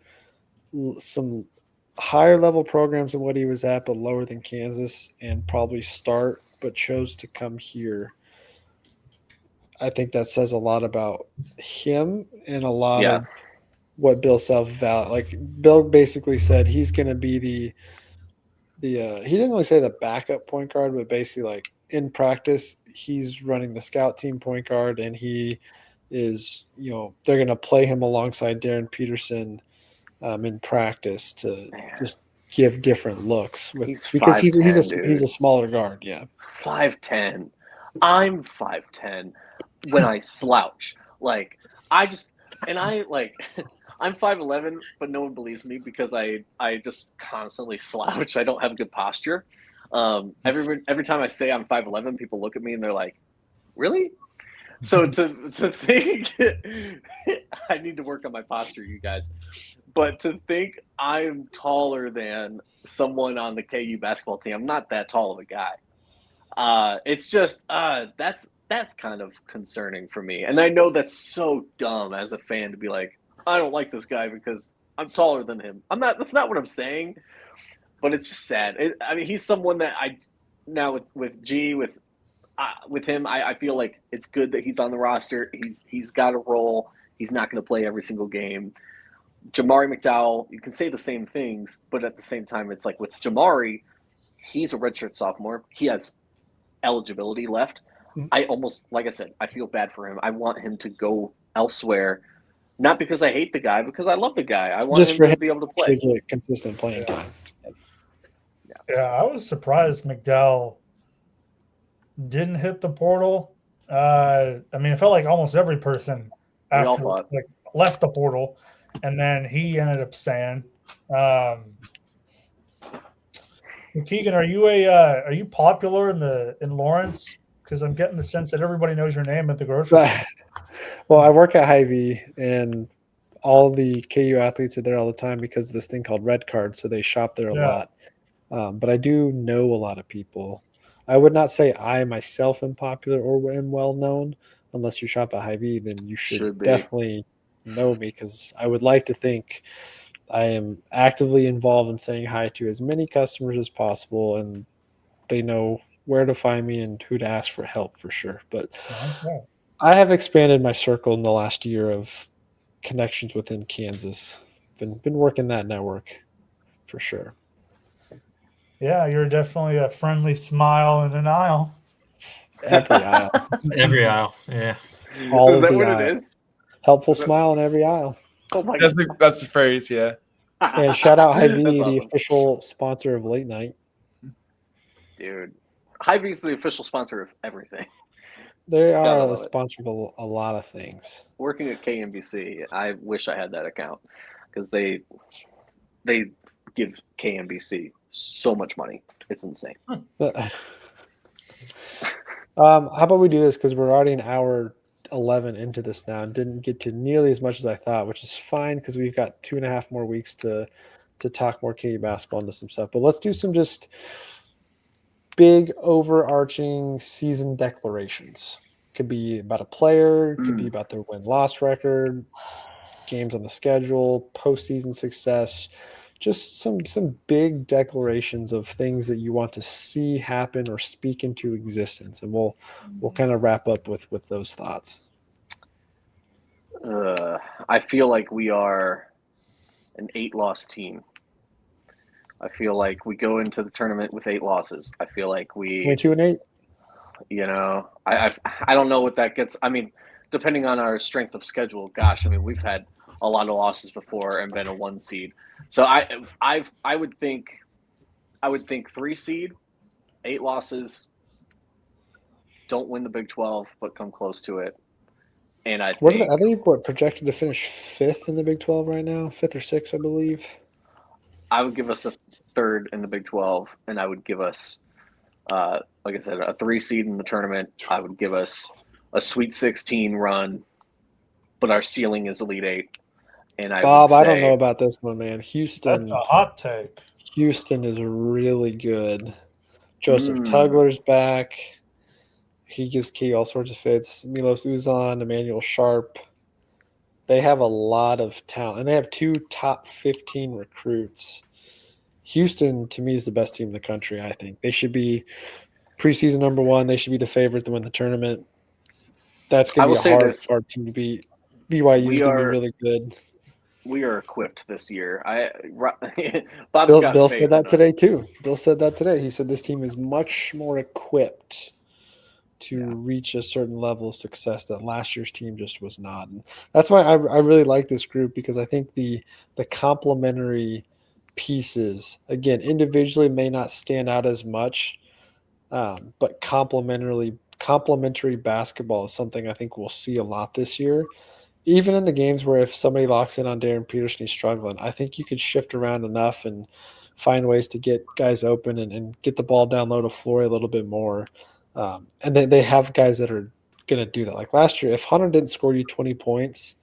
A: some higher level programs than what he was at, but lower than Kansas, and probably start, but chose to come here. I think that says a lot about him and a lot of what Bill Self value. Like Bill basically said, he's going to be the he didn't really say the backup point guard, but basically like in practice, he's running the scout team point guard, and he is, they're going to play him alongside Darren Peterson in practice to just give different looks because he's a smaller guard. Yeah.
B: 5'10". I'm 5'10". When I slouch, like I'm 5'11", but no one believes me because I just constantly slouch. I don't have good posture. Every time I say I'm 5'11", people look at me and they're like, "Really?" So to think, I need to work on my posture, you guys. But to think I'm taller than someone on the KU basketball team, I'm not that tall of a guy. It's just that's kind of concerning for me. And I know that's so dumb as a fan to be like, I don't like this guy because I'm taller than him. That's not what I'm saying, but it's just sad. He's someone that with G, with him, I feel like it's good that he's on the roster. He's got a role. He's not going to play every single game. Jamari McDowell, you can say the same things, but at the same time, it's like with Jamari, he's a redshirt sophomore. He has eligibility left. I almost, like I said, I feel bad for him. I want him to go elsewhere, not because I hate the guy, because I love the guy. I want him to be able to play.
A: To get consistent playing time.
E: Yeah, I was surprised McDowell didn't hit the portal. It felt like almost every person left the portal, and then he ended up staying. Keegan, are you popular in Lawrence? Because I'm getting the sense that everybody knows your name at the grocery store.
A: Well, I work at Hy-Vee, and all the KU athletes are there all the time because of this thing called Red Card, so they shop there a
E: Yeah.
A: lot. But I do know a lot of people. I would not say I myself am popular or am well known. Unless you shop at Hy-Vee, then you should
B: be.
A: definitely know me, because I would like to think I am actively involved in saying hi to as many customers as possible, and they know where to find me and who to ask for help for sure. But
E: Okay.
A: I have expanded my circle in the last year of connections within Kansas. Been working that network for sure.
E: Yeah, you're definitely a friendly smile in an aisle.
A: Every aisle,
C: Every aisle. Yeah.
A: all
B: Is
A: of
B: that
A: the
B: what
A: aisle.
B: it is?
A: Helpful
B: Is that-
A: smile in every aisle.
B: Oh my
D: That's the phrase, yeah.
B: god!
A: And shout out Hy-Vee,
B: That's
A: the
B: awesome.
A: official sponsor of Late Night.
B: Dude. Hy-Vee's the official sponsor of everything.
A: They
B: Gotta
A: are a
B: love it.
A: sponsor of a lot of things.
B: Working at KNBC, I wish I had that account because they give KNBC so much money. It's insane.
A: But, how about we do this, because we're already an hour 11 into this now and didn't get to nearly as much as I thought, which is fine because we've got 2.5 more weeks to talk more KU basketball into some stuff. But let's do some just big overarching season declarations. Could be about a player, could be about their win-loss record, games on the schedule, postseason success, just some big declarations of things that you want to see happen or speak into existence, and we'll kind of wrap up with those thoughts.
B: I feel like we are an 8-loss team. I feel like we go into the tournament with 8 losses. I feel like we
A: 22-8.
B: You know, I don't know what that gets. I mean, depending on our strength of schedule, gosh, I mean, we've had a lot of losses before and been a 1 seed. So I would think 3 seed, 8 losses, don't win the Big 12, but come close to it. And I think
A: projected to finish 5th in the Big 12 right now, 5th or 6th, I believe.
B: I would give us a 3rd in the Big 12, and I would give us, like I said, a 3 seed in the tournament. I would give us a Sweet 16 run, but our ceiling is Elite 8. And
A: Bob, I don't know about this one, man. Houston.
E: That's a hot take.
A: Houston is really good. Joseph Tugler's back. He gives Key all sorts of fits. Milos Uzan, Emmanuel Sharp. They have a lot of talent, and they have 2 top 15 recruits. Houston, to me, is the best team in the country, I think. They should be preseason number 1. They should be the favorite to win the tournament. That's going to be a hard team to beat. BYU is going to be really good.
B: We are equipped this year.
A: Bill said that today, too. Bill said that today. He said this team is much more equipped to reach a certain level of success that last year's team just was not. And that's why I really like this group, because I think the complementary pieces, again, individually may not stand out as much, but complementary basketball is something I think we'll see a lot this year. Even in the games where if somebody locks in on Darren Peterson, he's struggling, I think you could shift around enough and find ways to get guys open and get the ball down low to Flory a little bit more. And they have guys that are going to do that. Like last year, if Hunter didn't score you 20 points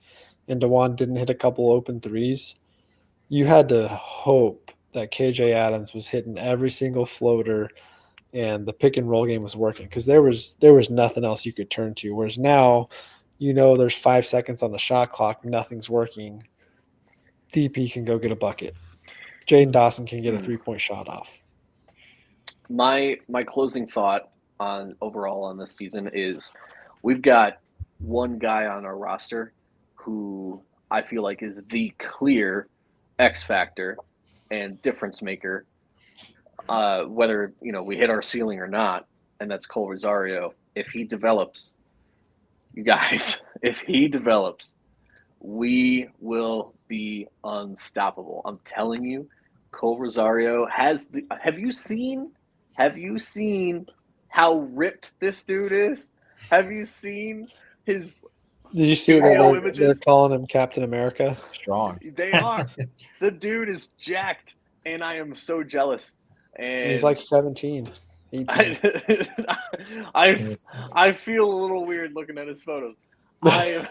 A: and DeJuan didn't hit a couple open threes, you had to hope that KJ Adams was hitting every single floater and the pick and roll game was working, because there was nothing else you could turn to. Whereas now, there's 5 seconds on the shot clock, nothing's working. DP can go get a bucket. Jaden Dawson can get a 3-point shot off.
B: My closing thought on overall on this season is we've got one guy on our roster who I feel like is the clear X factor and difference maker, whether we hit our ceiling or not, and that's Cole Rosario. If he develops, you guys, we will be unstoppable. I'm telling you, Cole Rosario has the. Have you seen how ripped this dude is? Have you seen his?
A: Did you see that they're calling him Captain America?
D: Strong.
B: They are. The dude is jacked, and I am so jealous. And
A: He's like 17, 18.
B: I feel a little weird looking at his photos. That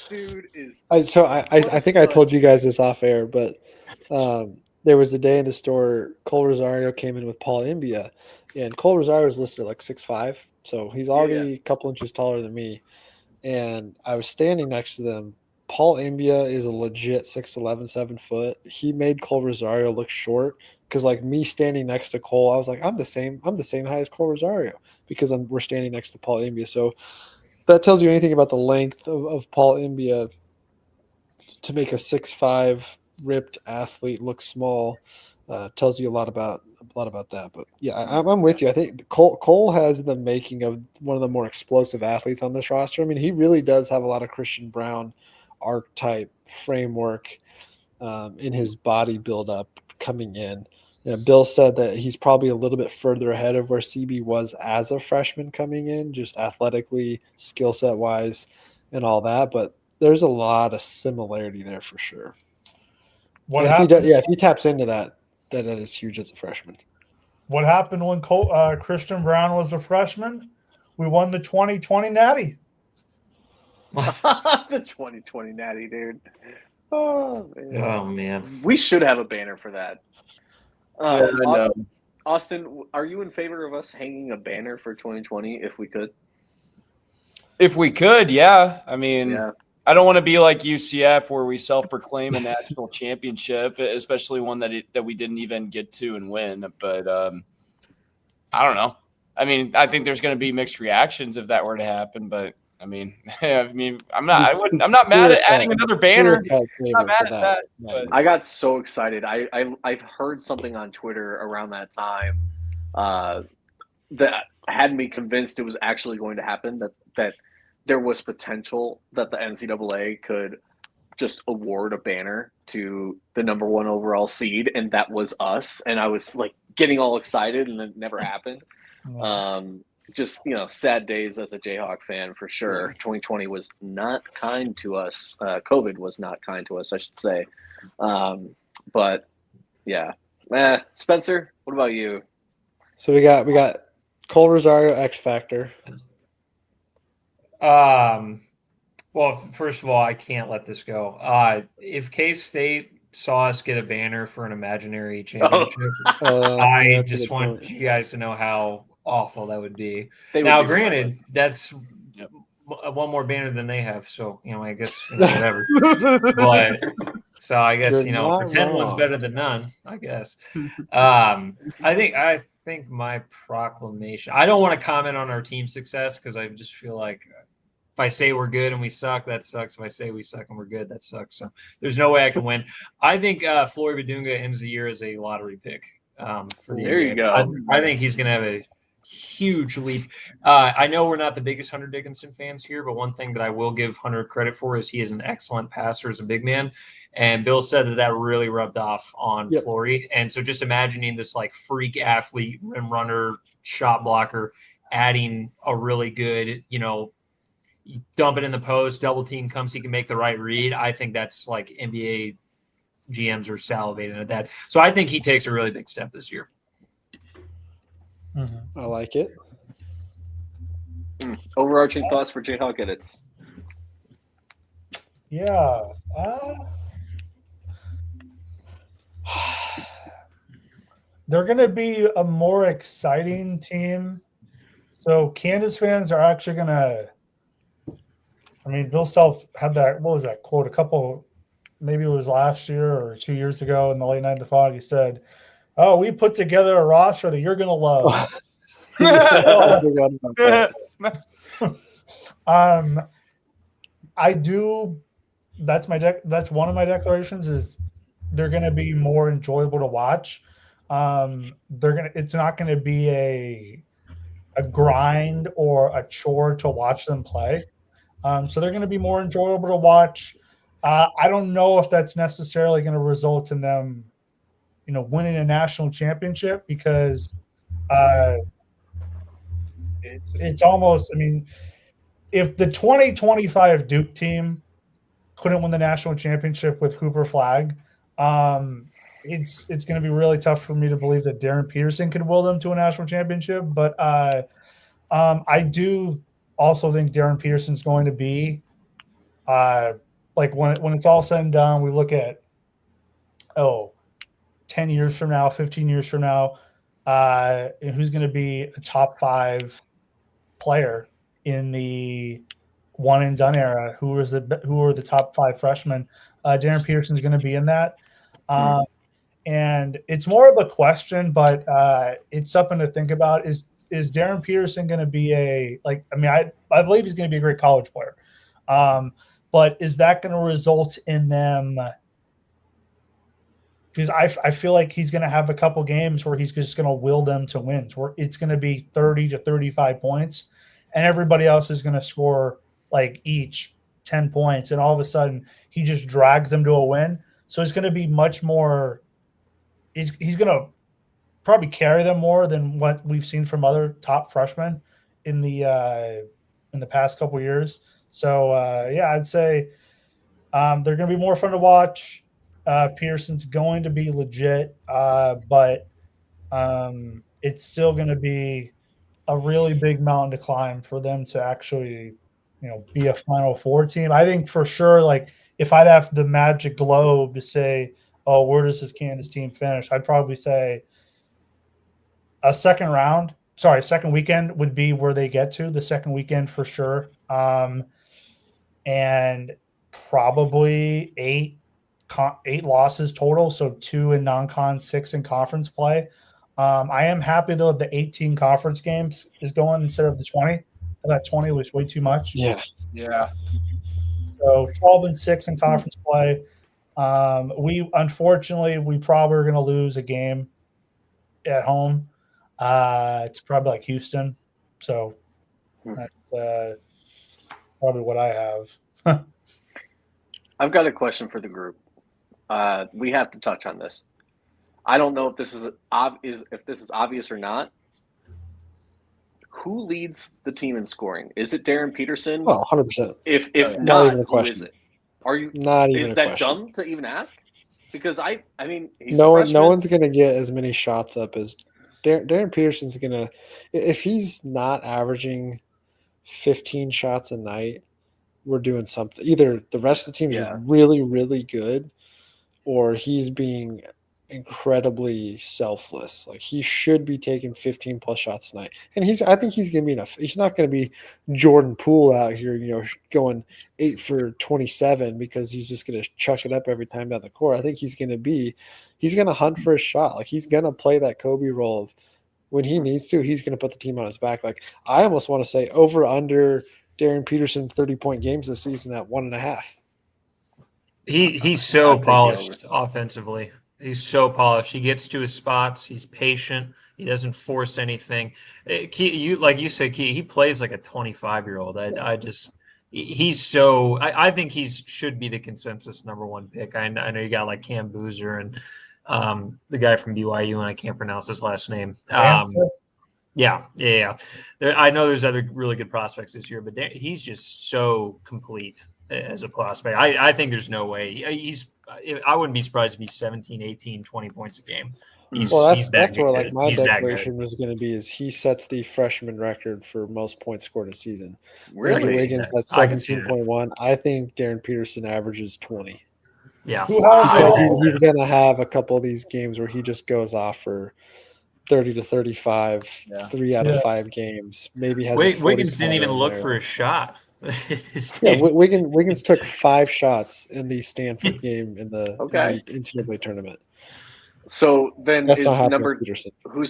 B: dude is.
A: I think I told you guys this off air, but there was a day in the store. Cole Rosario came in with Paul Imbia, and Cole Rosario is listed at like 6'5", so he's already a couple inches taller than me. And I was standing next to them. Paul Imbia is a legit 6'11", 7 foot. He made Cole Rosario look short because, like, me standing next to Cole, I was like, I'm the same height as Cole Rosario because we're standing next to Paul Imbia. So that tells you anything about the length of Paul Imbia to make a 6'5" ripped athlete look small. Tells you a lot about that. But yeah, I'm with you. I think Cole has the making of one of the more explosive athletes on this roster. I mean, he really does have a lot of Christian Brown archetype framework in his body buildup coming in. You know, Bill said that he's probably a little bit further ahead of where CB was as a freshman coming in, just athletically, skill set wise, and all that. But there's a lot of similarity there for sure. If he taps into that is huge as a freshman.
E: What happened when Christian Brown was a freshman? We won the 2020 Natty.
B: The 2020 Natty, dude. Oh
C: man.
B: We should have a banner for that.
D: I know.
B: Austin, are you in favor of us hanging a banner for 2020 if we could?
D: If we could, yeah. I mean,
B: Yeah.
D: I don't want to be like UCF where we self-proclaim a national championship, especially one that we didn't even get to and win. But I don't know. I mean, I think there's going to be mixed reactions if that were to happen. But I mean, I'm not mad at adding another banner. I'm not mad at that. But
B: I got so excited. I've heard something on Twitter around that time that had me convinced it was actually going to happen. That there was potential that the NCAA could just award a banner to the number 1 overall seed, and that was us. And I was like getting all excited, and it never happened. Just, sad days as a Jayhawk fan for sure. 2020 was not kind to us. COVID was not kind to us, I should say. But yeah, Spencer, what about you?
A: So we got Cole Rosario X Factor.
C: Well, first of all, I can't let this go. If K-State saw us get a banner for an imaginary championship, I just want you guys to know how awful that would be. Now, granted, that's one more banner than they have, so I guess whatever. But so I guess pretend one's better than none. I guess. I think my proclamation. I don't want to comment on our team success because I just feel like if I say we're good and we suck, that sucks. If I say we suck and we're good, that sucks. So there's no way I can win. I think Flory Badunga ends the year as a lottery pick. For the
B: there
C: NBA.
B: You go.
C: I think he's going to have a huge leap. I know we're not the biggest Hunter Dickinson fans here, but one thing that I will give Hunter credit for is he is an excellent passer as a big man. And Bill said that really rubbed off on Flory. And so just imagining this like freak athlete, rim runner, shot blocker, adding a really good, dump it in the post, double team comes, he can make the right read. I think that's like NBA GMs are salivating at that. So I think he takes a really big step this year.
A: I like it.
B: Overarching thoughts for Jayhawk edits.
E: Yeah. They're going to be a more exciting team. So Kansas fans are actually going to Bill Self had that, what was that quote? Maybe it was last year or 2 years ago in the late night of the fog. He said, "Oh, we put together a roster that you're going to love." I do. That's that's one of my declarations is they're going to be more enjoyable to watch. It's not going to be a grind or a chore to watch them play. So they're going to be more enjoyable to watch. I don't know if that's necessarily going to result in them, winning a national championship because it's almost. If the 2025 Duke team couldn't win the national championship with Cooper Flag, it's going to be really tough for me to believe that Darren Peterson could will them to a national championship. But I do also think Darren Peterson's going to be like when it's all said and done, we look at 10 years from now, 15 years from now, and who's going to be a top 5 player in the one and done era? Who are the top 5 freshmen? Darren Peterson's going to be in that. And it's more of a question, but it's something to think about. Is Darren Peterson going to be I believe he's going to be a great college player. But is that going to result in them? Because I feel like he's going to have a couple games where he's just going to will them to wins, where it's going to be 30 to 35 points, and everybody else is going to score like each 10 points, and all of a sudden he just drags them to a win. So it's going to be much more. He's going to probably carry them more than what we've seen from other top freshmen in the past couple years. So I'd say they're going to be more fun to watch. Pearson's going to be legit, but it's still going to be a really big mountain to climb for them to actually, be a Final Four team. I think for sure, like if I'd have the magic globe to say, oh, where does this Kansas team finish? I'd probably say a second weekend would be where they get to, the second weekend for sure. And probably eight losses total, so 2 in non-con, 6 in conference play. I am happy though the 18 conference games is going instead of the 20. That 20 was way too much.
D: Yeah.
E: So 12 and 6 in conference play. We probably are going to lose a game at home. It's probably like Houston. So that's probably what I have.
B: I've got a question for the group. We have to touch on this. I don't know if this is obvious or not. Who leads the team in scoring? Is it Darren Peterson?
A: Oh, 100%.
B: If
A: not
B: not,
A: even a
B: who
A: question.
B: is it? Are you
A: Not even
B: is
A: a
B: that
A: question.
B: dumb to even ask? Because I mean, he's
A: No
B: a freshman.
A: one's going to get as many shots up as Darren Peterson's going to. If he's not averaging 15 shots a night, we're doing something. Either the rest of the team is really, really good, or he's being incredibly selfless. Like he should be taking 15 plus shots tonight. And I think he's going to be enough. He's not going to be Jordan Poole out here, going 8 for 27 because he's just going to chuck it up every time down the court. I think he's going to hunt for a shot. Like he's going to play that Kobe role of when he needs to, he's going to put the team on his back. Like I almost want to say over under Darren Peterson 30-point games this season at 1.5.
C: He's so polished offensively. He's so polished. He gets to his spots. He's patient. He doesn't force anything. Like you said, Key, he plays like a 25-year-old. I think he should be the consensus number 1 pick. I know you got like Cam Boozer and the guy from BYU, and I can't pronounce his last name. Yeah. I know there's other really good prospects this year, but he's just so complete as a prospect. I think there's no way I wouldn't be surprised if he's 17, 18, 20 points a game.
A: That's where like my declaration was going to be is he sets the freshman record for most points scored a season.
B: Really?
A: Andrew Wiggins has 17.1. I think Darren Peterson averages 20.
C: Yeah.
A: He's going to have a couple of these games where he just goes off for 30 to 35, 3 out of 5 games. Maybe has
C: Wiggins didn't even look for a shot.
A: Wiggins took 5 shots in the Stanford game in the NCAA tournament.
B: So then
A: who's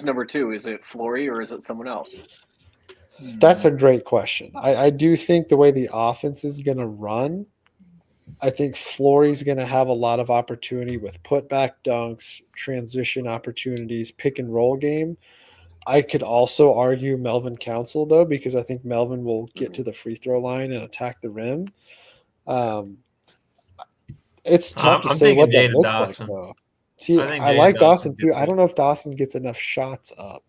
B: number 2? Is it Flory or is it someone else?
A: That's a great question. I do think the way the offense is going to run, I think Flory's going to have a lot of opportunity with putback dunks, transition opportunities, pick and roll game. I could also argue Melvin Council, though, because I think Melvin will get to the free throw line and attack the rim. It's tough to say what that looks like, though. See, I like Dawson, too. I don't know if Dawson gets enough shots up.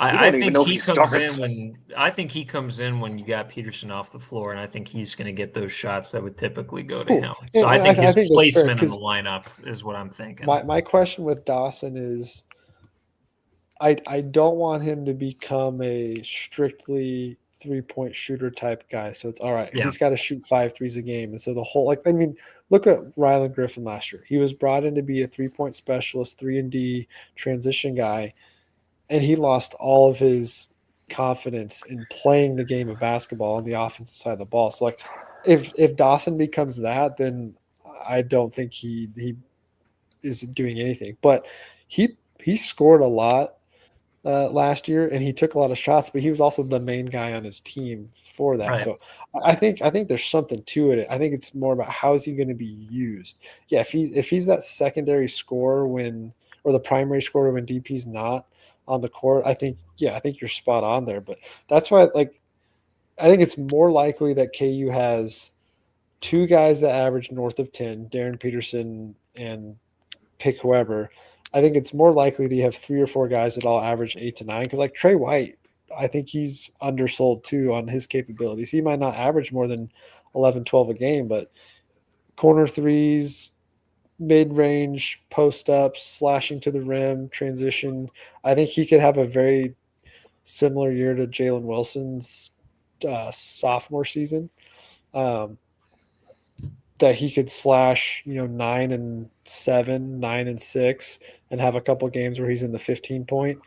C: I
B: even
C: think
B: know if
C: he
B: he
C: comes
B: starts.
C: he comes in when you got Peterson off the floor, and I think he's going to get those shots that would typically go to
A: Cool.
C: him. So
A: And
C: I think his
A: think that's fair,
C: placement in the
A: 'cause
C: lineup is what I'm thinking.
A: my question with Dawson is I don't want him to become a strictly 3-point shooter type guy. So it's all right.
C: Yeah.
A: He's got to shoot 5 threes a game. And so the whole, like, I mean, look at Rylan Griffin last year. He was brought in to be a 3-point specialist, 3-and-D transition guy, and he lost all of his confidence in playing the game of basketball on the offensive side of the ball. So like if Dawson becomes that, then I don't think he isn't doing anything. But he scored a lot last year, and he took a lot of shots, but he was also the main guy on his team for that.
C: Right.
A: So I think there's something to it. I think it's more about how is he going to be used. Yeah, if he's that secondary scorer or the primary scorer when DP's not on the court, I think you're spot on there. But that's why, like, I think it's more likely that KU has 2 guys that average north of 10, Darren Peterson and pick whoever. I think it's more likely that you have 3 or 4 guys that all average 8 to 9. Because like Trey White, I think he's undersold too on his capabilities. He might not average more than 11, 12 a game, but corner threes, mid-range, post-ups, slashing to the rim, transition. I think he could have a very similar year to Jalen Wilson's sophomore season. That he could slash, 9 and 7, 9 and 6, and have a couple games where he's in the 15 point.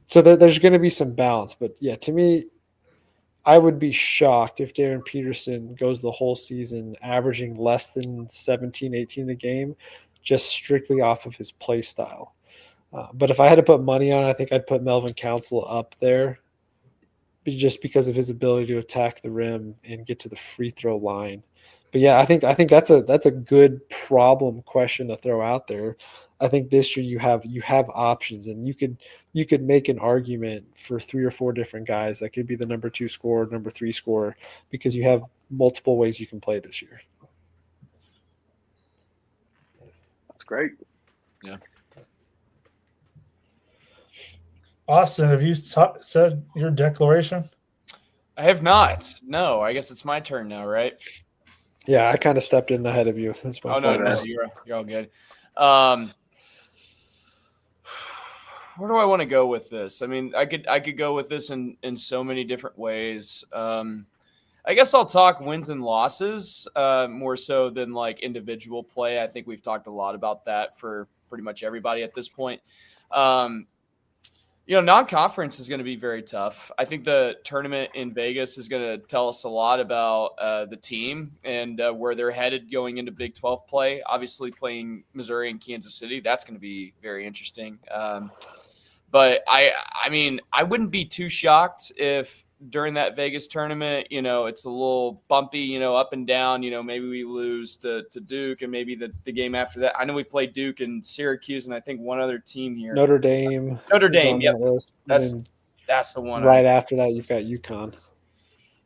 A: So there's going to be some balance. But yeah, to me, I would be shocked if Darren Peterson goes the whole season averaging less than 17, 18 a game, just strictly off of his play style. But if I had to put money on it, I think I'd put Melvin Counsell up there just because of his ability to attack the rim and get to the free throw line. But yeah, I think that's a good problem question to throw out there. I think this year you have options, and you could make an argument for 3 or 4 different guys that could be the number 2 scorer, number 3 scorer, because you have multiple ways you can play this year.
B: That's great.
D: Yeah.
E: Austin, have you said your declaration?
D: I have not. No, I guess it's my turn now, right?
A: Yeah, I kind of stepped in ahead of you. That's my fault.
D: No, you're all good. Where do I want to go with this? I mean, I could go with this in so many different ways. I guess I'll talk wins and losses more so than like individual play. I think we've talked a lot about that for pretty much everybody at this point. Non-conference is going to be very tough. I think the tournament in Vegas is going to tell us a lot about the team and where they're headed going into Big 12 play. Obviously, playing Missouri and Kansas City, that's going to be very interesting. But I mean, I wouldn't be too shocked if during that Vegas tournament, it's a little bumpy, up and down. Maybe we lose to Duke, and maybe the game after that. I know we played Duke and Syracuse, and I think one other team here.
A: Notre Dame.
D: Yep.
A: That
D: That's the one.
A: Right after that, you've got UConn.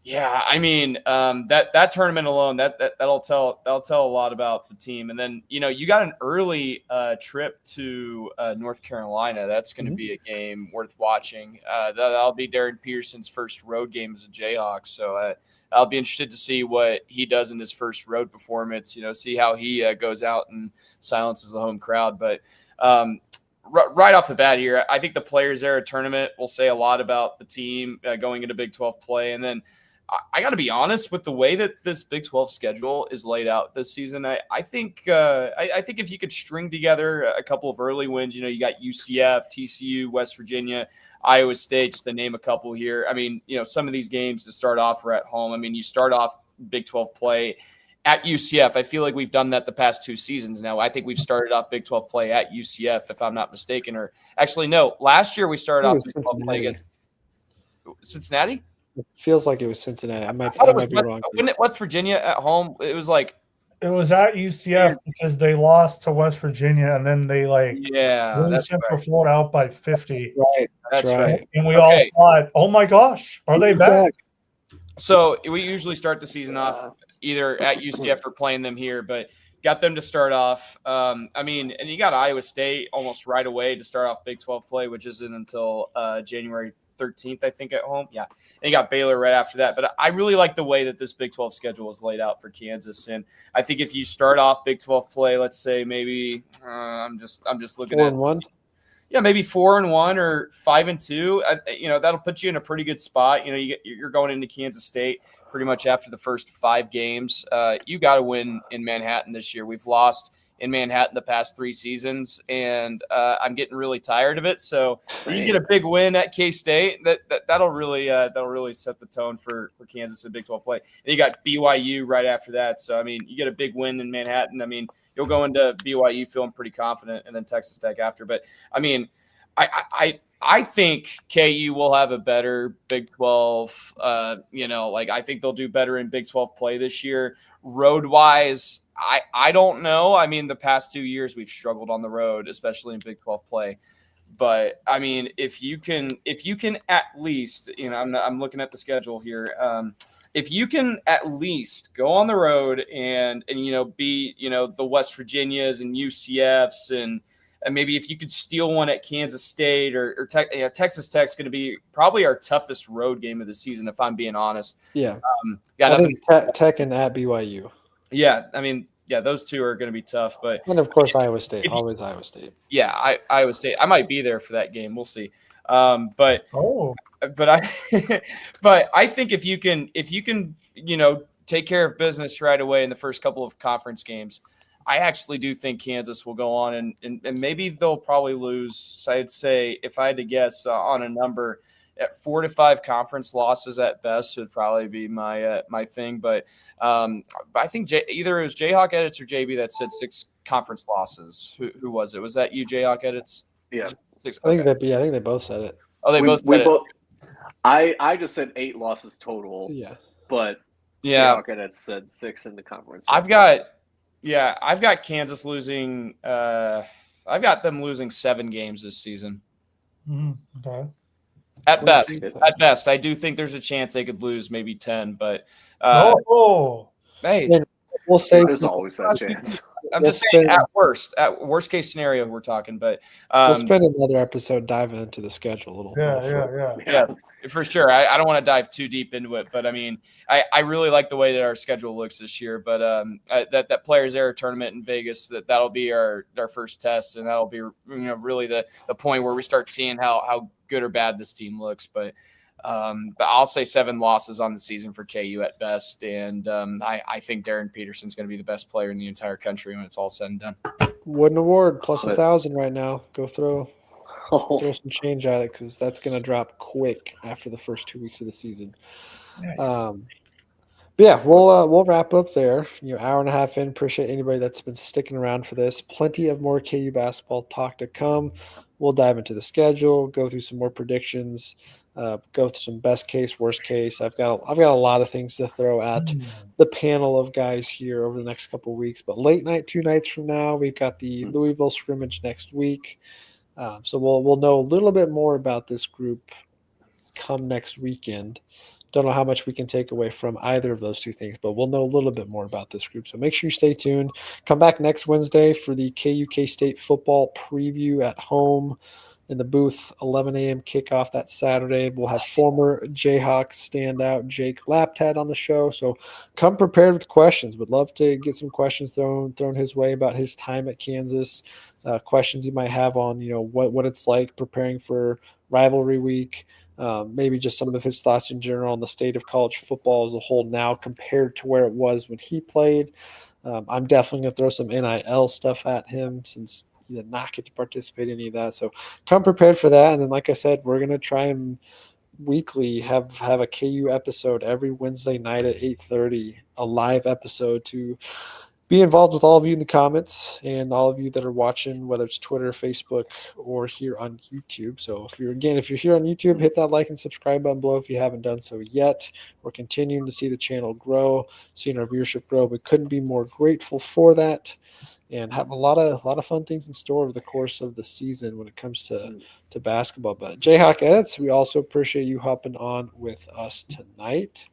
D: Yeah, I mean, that tournament alone, that'll tell a lot about the team. And then, you got an early trip to North Carolina. That's going to be a game worth watching. That'll be Darren Peterson's first road game as a Jayhawk. So I'll be interested to see what he does in his first road performance. See how he goes out and silences the home crowd. But right off the bat here, I think the Players Era tournament will say a lot about the team going into Big 12 play. And then I got to be honest with the way that this Big 12 schedule is laid out this season. I think if you could string together a couple of early wins, you got UCF, TCU, West Virginia, Iowa State, just to name a couple here. I mean, some of these games to start off are at home. I mean, you start off Big 12 play at UCF. I feel like we've done that the past 2 seasons now. I think we've started off Big 12 play at UCF, if I'm not mistaken. Or actually, no, last year we started off Big 12 play against Cincinnati.
A: It feels like it was Cincinnati. I might be wrong.
D: Wasn't it West Virginia at home? It was like
E: it was at UCF because they lost to West Virginia, and then they
D: that's
E: Central
D: right.
E: Florida out by 50.
A: Right,
D: that's right.
E: And we all thought, "Oh my gosh, are they back?"
D: So we usually start the season off either at UCF or playing them here, but got them to start off. I mean, and you got Iowa State almost right away to start off Big 12 play, which isn't until January 13th, I think, at home. Yeah. And you got Baylor right after that. But I really like the way that this Big 12 schedule is laid out for Kansas. And I think if you start off Big 12 play, let's say maybe I'm just looking at
A: 4-1.
D: Yeah, maybe 4-1 or 5-2. That'll put you in a pretty good spot. You're going into Kansas State pretty much after the first 5 games. You got to win in Manhattan this year. We've lost in Manhattan the past 3 seasons, and I'm getting really tired of it. So you get a big win at K-State. That'll really set the tone for Kansas in Big 12 play. And you got BYU right after that. So I mean, you get a big win in Manhattan. I mean, you'll go into BYU feeling pretty confident, and then Texas Tech after. But I mean, I think KU will have a better Big 12. I think they'll do better in Big 12 play this year. Road wise, I don't know. I mean, the past 2 years we've struggled on the road, especially in Big 12 play. But I mean, if you can at least, I'm looking at the schedule here. If you can at least go on the road and be the West Virginias and UCFs and maybe if you could steal one at Kansas State or Texas Tech's going to be probably our toughest road game of the season, if I'm being honest.
A: Yeah. I think Tech and at BYU.
D: Yeah, I mean, yeah, those two are going to be tough, but
A: and of course Iowa State, always Iowa State.
D: Yeah, Iowa State. I might be there for that game. We'll see. But I think if you can take care of business right away in the first couple of conference games, I actually do think Kansas will go on and maybe they'll probably lose. I'd say if I had to guess on a number, at 4 to 5 conference losses at best would probably be my thing. But I think either it was Jayhawk Edits or JB that said 6 conference losses. Who was it? Was that you, Jayhawk Edits?
B: Yeah,
D: 6.
A: I think they both said it.
D: Oh, they both said it.
B: I just said 8 losses total.
A: Yeah,
B: but
D: Jayhawk
B: Edits said 6 in the conference.
D: I've got Kansas losing. I've got them losing 7 games this season.
E: Okay.
D: At best, I do think there's a chance they could lose maybe 10, but hey,
A: we'll say
B: there's always that chance.
D: I'm just saying at worst case scenario we're talking, but
A: we'll spend another episode diving into the schedule a little.
D: Yeah, for sure. I don't want to dive too deep into it, but I mean, I really like the way that our schedule looks this year. But that Players Era tournament in Vegas, that'll be our first test, and that'll be really the point where we start seeing how good or bad this team looks. But I'll say 7 losses on the season for KU at best, and I think Darren Peterson's going to be the best player in the entire country when it's all said and done.
A: Wooden Award plus 1,000 right now. Go throw some change at it because that's going to drop quick after the first 2 weeks of the season. But yeah, we'll wrap up there. Hour and a half in. Appreciate anybody that's been sticking around for this. Plenty of more KU basketball talk to come. We'll dive into the schedule, go through some more predictions, go through some best case, worst case. I've got a lot of things to throw at the panel of guys here over the next couple of weeks. But late night, 2 nights from now, we've got the Louisville scrimmage next week. So we'll know a little bit more about this group come next weekend. Don't know how much we can take away from either of those 2 things, but we'll know a little bit more about this group. So make sure you stay tuned. Come back next Wednesday for the KU K-State football preview at home in the booth, 11 a.m. kickoff that Saturday. We'll have former Jayhawk standout Jake Laptad on the show. So come prepared with questions. Would love to get some questions thrown his way about his time at Kansas, questions you might have on what it's like preparing for rivalry week. Maybe just some of his thoughts in general on the state of college football as a whole now compared to where it was when he played. I'm definitely going to throw some NIL stuff at him since he did not get to participate in any of that. So come prepared for that. And then, like I said, we're going to try and weekly have a KU episode every Wednesday night at 8:30, a live episode to be involved with all of you in the comments and all of you that are watching, whether it's Twitter, Facebook, or here on YouTube. So if you're here on YouTube, hit that like and subscribe button below if you haven't done so yet. We're continuing to see the channel grow, seeing our viewership grow. We couldn't be more grateful for that, and have a lot of fun things in store over the course of the season when it comes to basketball. But Jayhawk Edits, we also appreciate you hopping on with us tonight.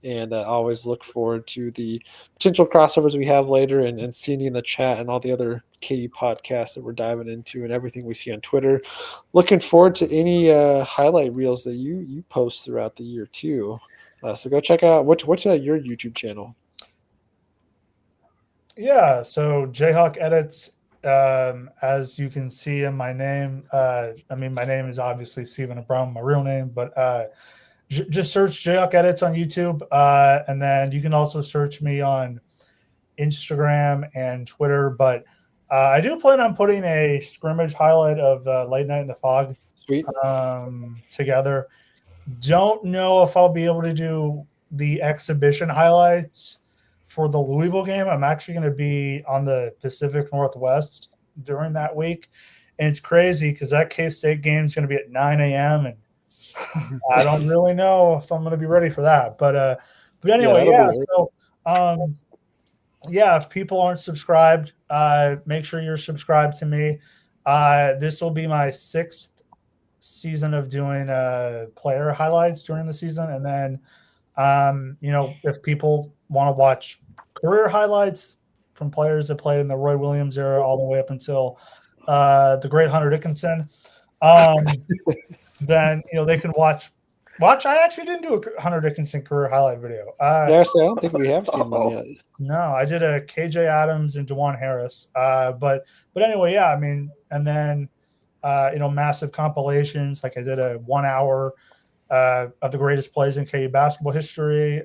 A: And always look forward to the potential crossovers we have later and seeing you in the chat and all the other KU podcasts that we're diving into and everything we see on Twitter. Looking forward to any highlight reels that you post throughout the year too. So go check out what's your YouTube channel.
E: Yeah, so Jayhawk Edits, as you can see in my name, my name is obviously Stephen Abram, my real name, but just search Jayhawk Edits on YouTube, and then you can also search me on Instagram and Twitter. But I do plan on putting a scrimmage highlight of Late Night in the Fog
A: Sweet.
E: together. Don't know if I'll be able to do the exhibition highlights for the Louisville game. I'm actually going to be on the Pacific Northwest during that week. And it's crazy because that K-State game is going to be at 9 a.m. And I don't really know if I'm going to be ready for that. But anyway, if people aren't subscribed, make sure you're subscribed to me. This will be my 6th season of doing player highlights during the season. And then, if people want to watch career highlights from players that played in the Roy Williams era all the way up until the great Hunter Dickinson, then they can watch. I actually didn't do a Hunter Dickinson career highlight video.
A: I don't think we have seen one yet.
E: No, I did a KJ Adams and DeJuan Harris. But anyway, yeah, and then massive compilations. Like I did a 1 hour of the greatest plays in KU basketball history,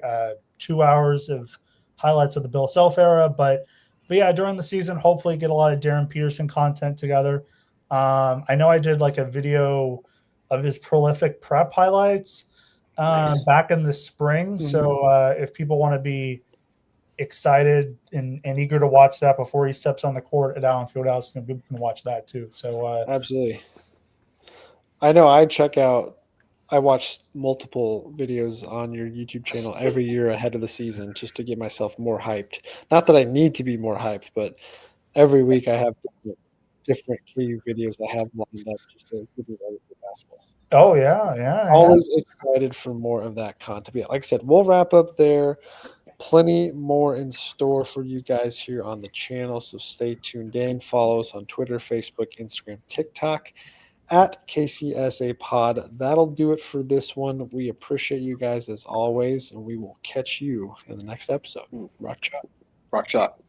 E: 2 hours of highlights of the Bill Self era. But yeah, during the season, hopefully get a lot of Darren Peterson content together. I know I did like a video of his prolific prep highlights back in the spring. Mm-hmm. So if people want to be excited and eager to watch that before he steps on the court at Allen Fieldhouse, people can watch that too. So
A: absolutely. I know I watch multiple videos on your YouTube channel every year ahead of the season just to get myself more hyped. Not that I need to be more hyped, but every week I have different KU videos I have lined up just to get me ready for basketball.
E: Oh, yeah.
A: Always excited for more of that content. Like I said, we'll wrap up there. Plenty more in store for you guys here on the channel, so stay tuned in. Follow us on Twitter, Facebook, Instagram, TikTok at KCSA Pod. That'll do it for this one. We appreciate you guys as always, and we will catch you in the next episode. Rock Chalk.
B: Rock Chalk.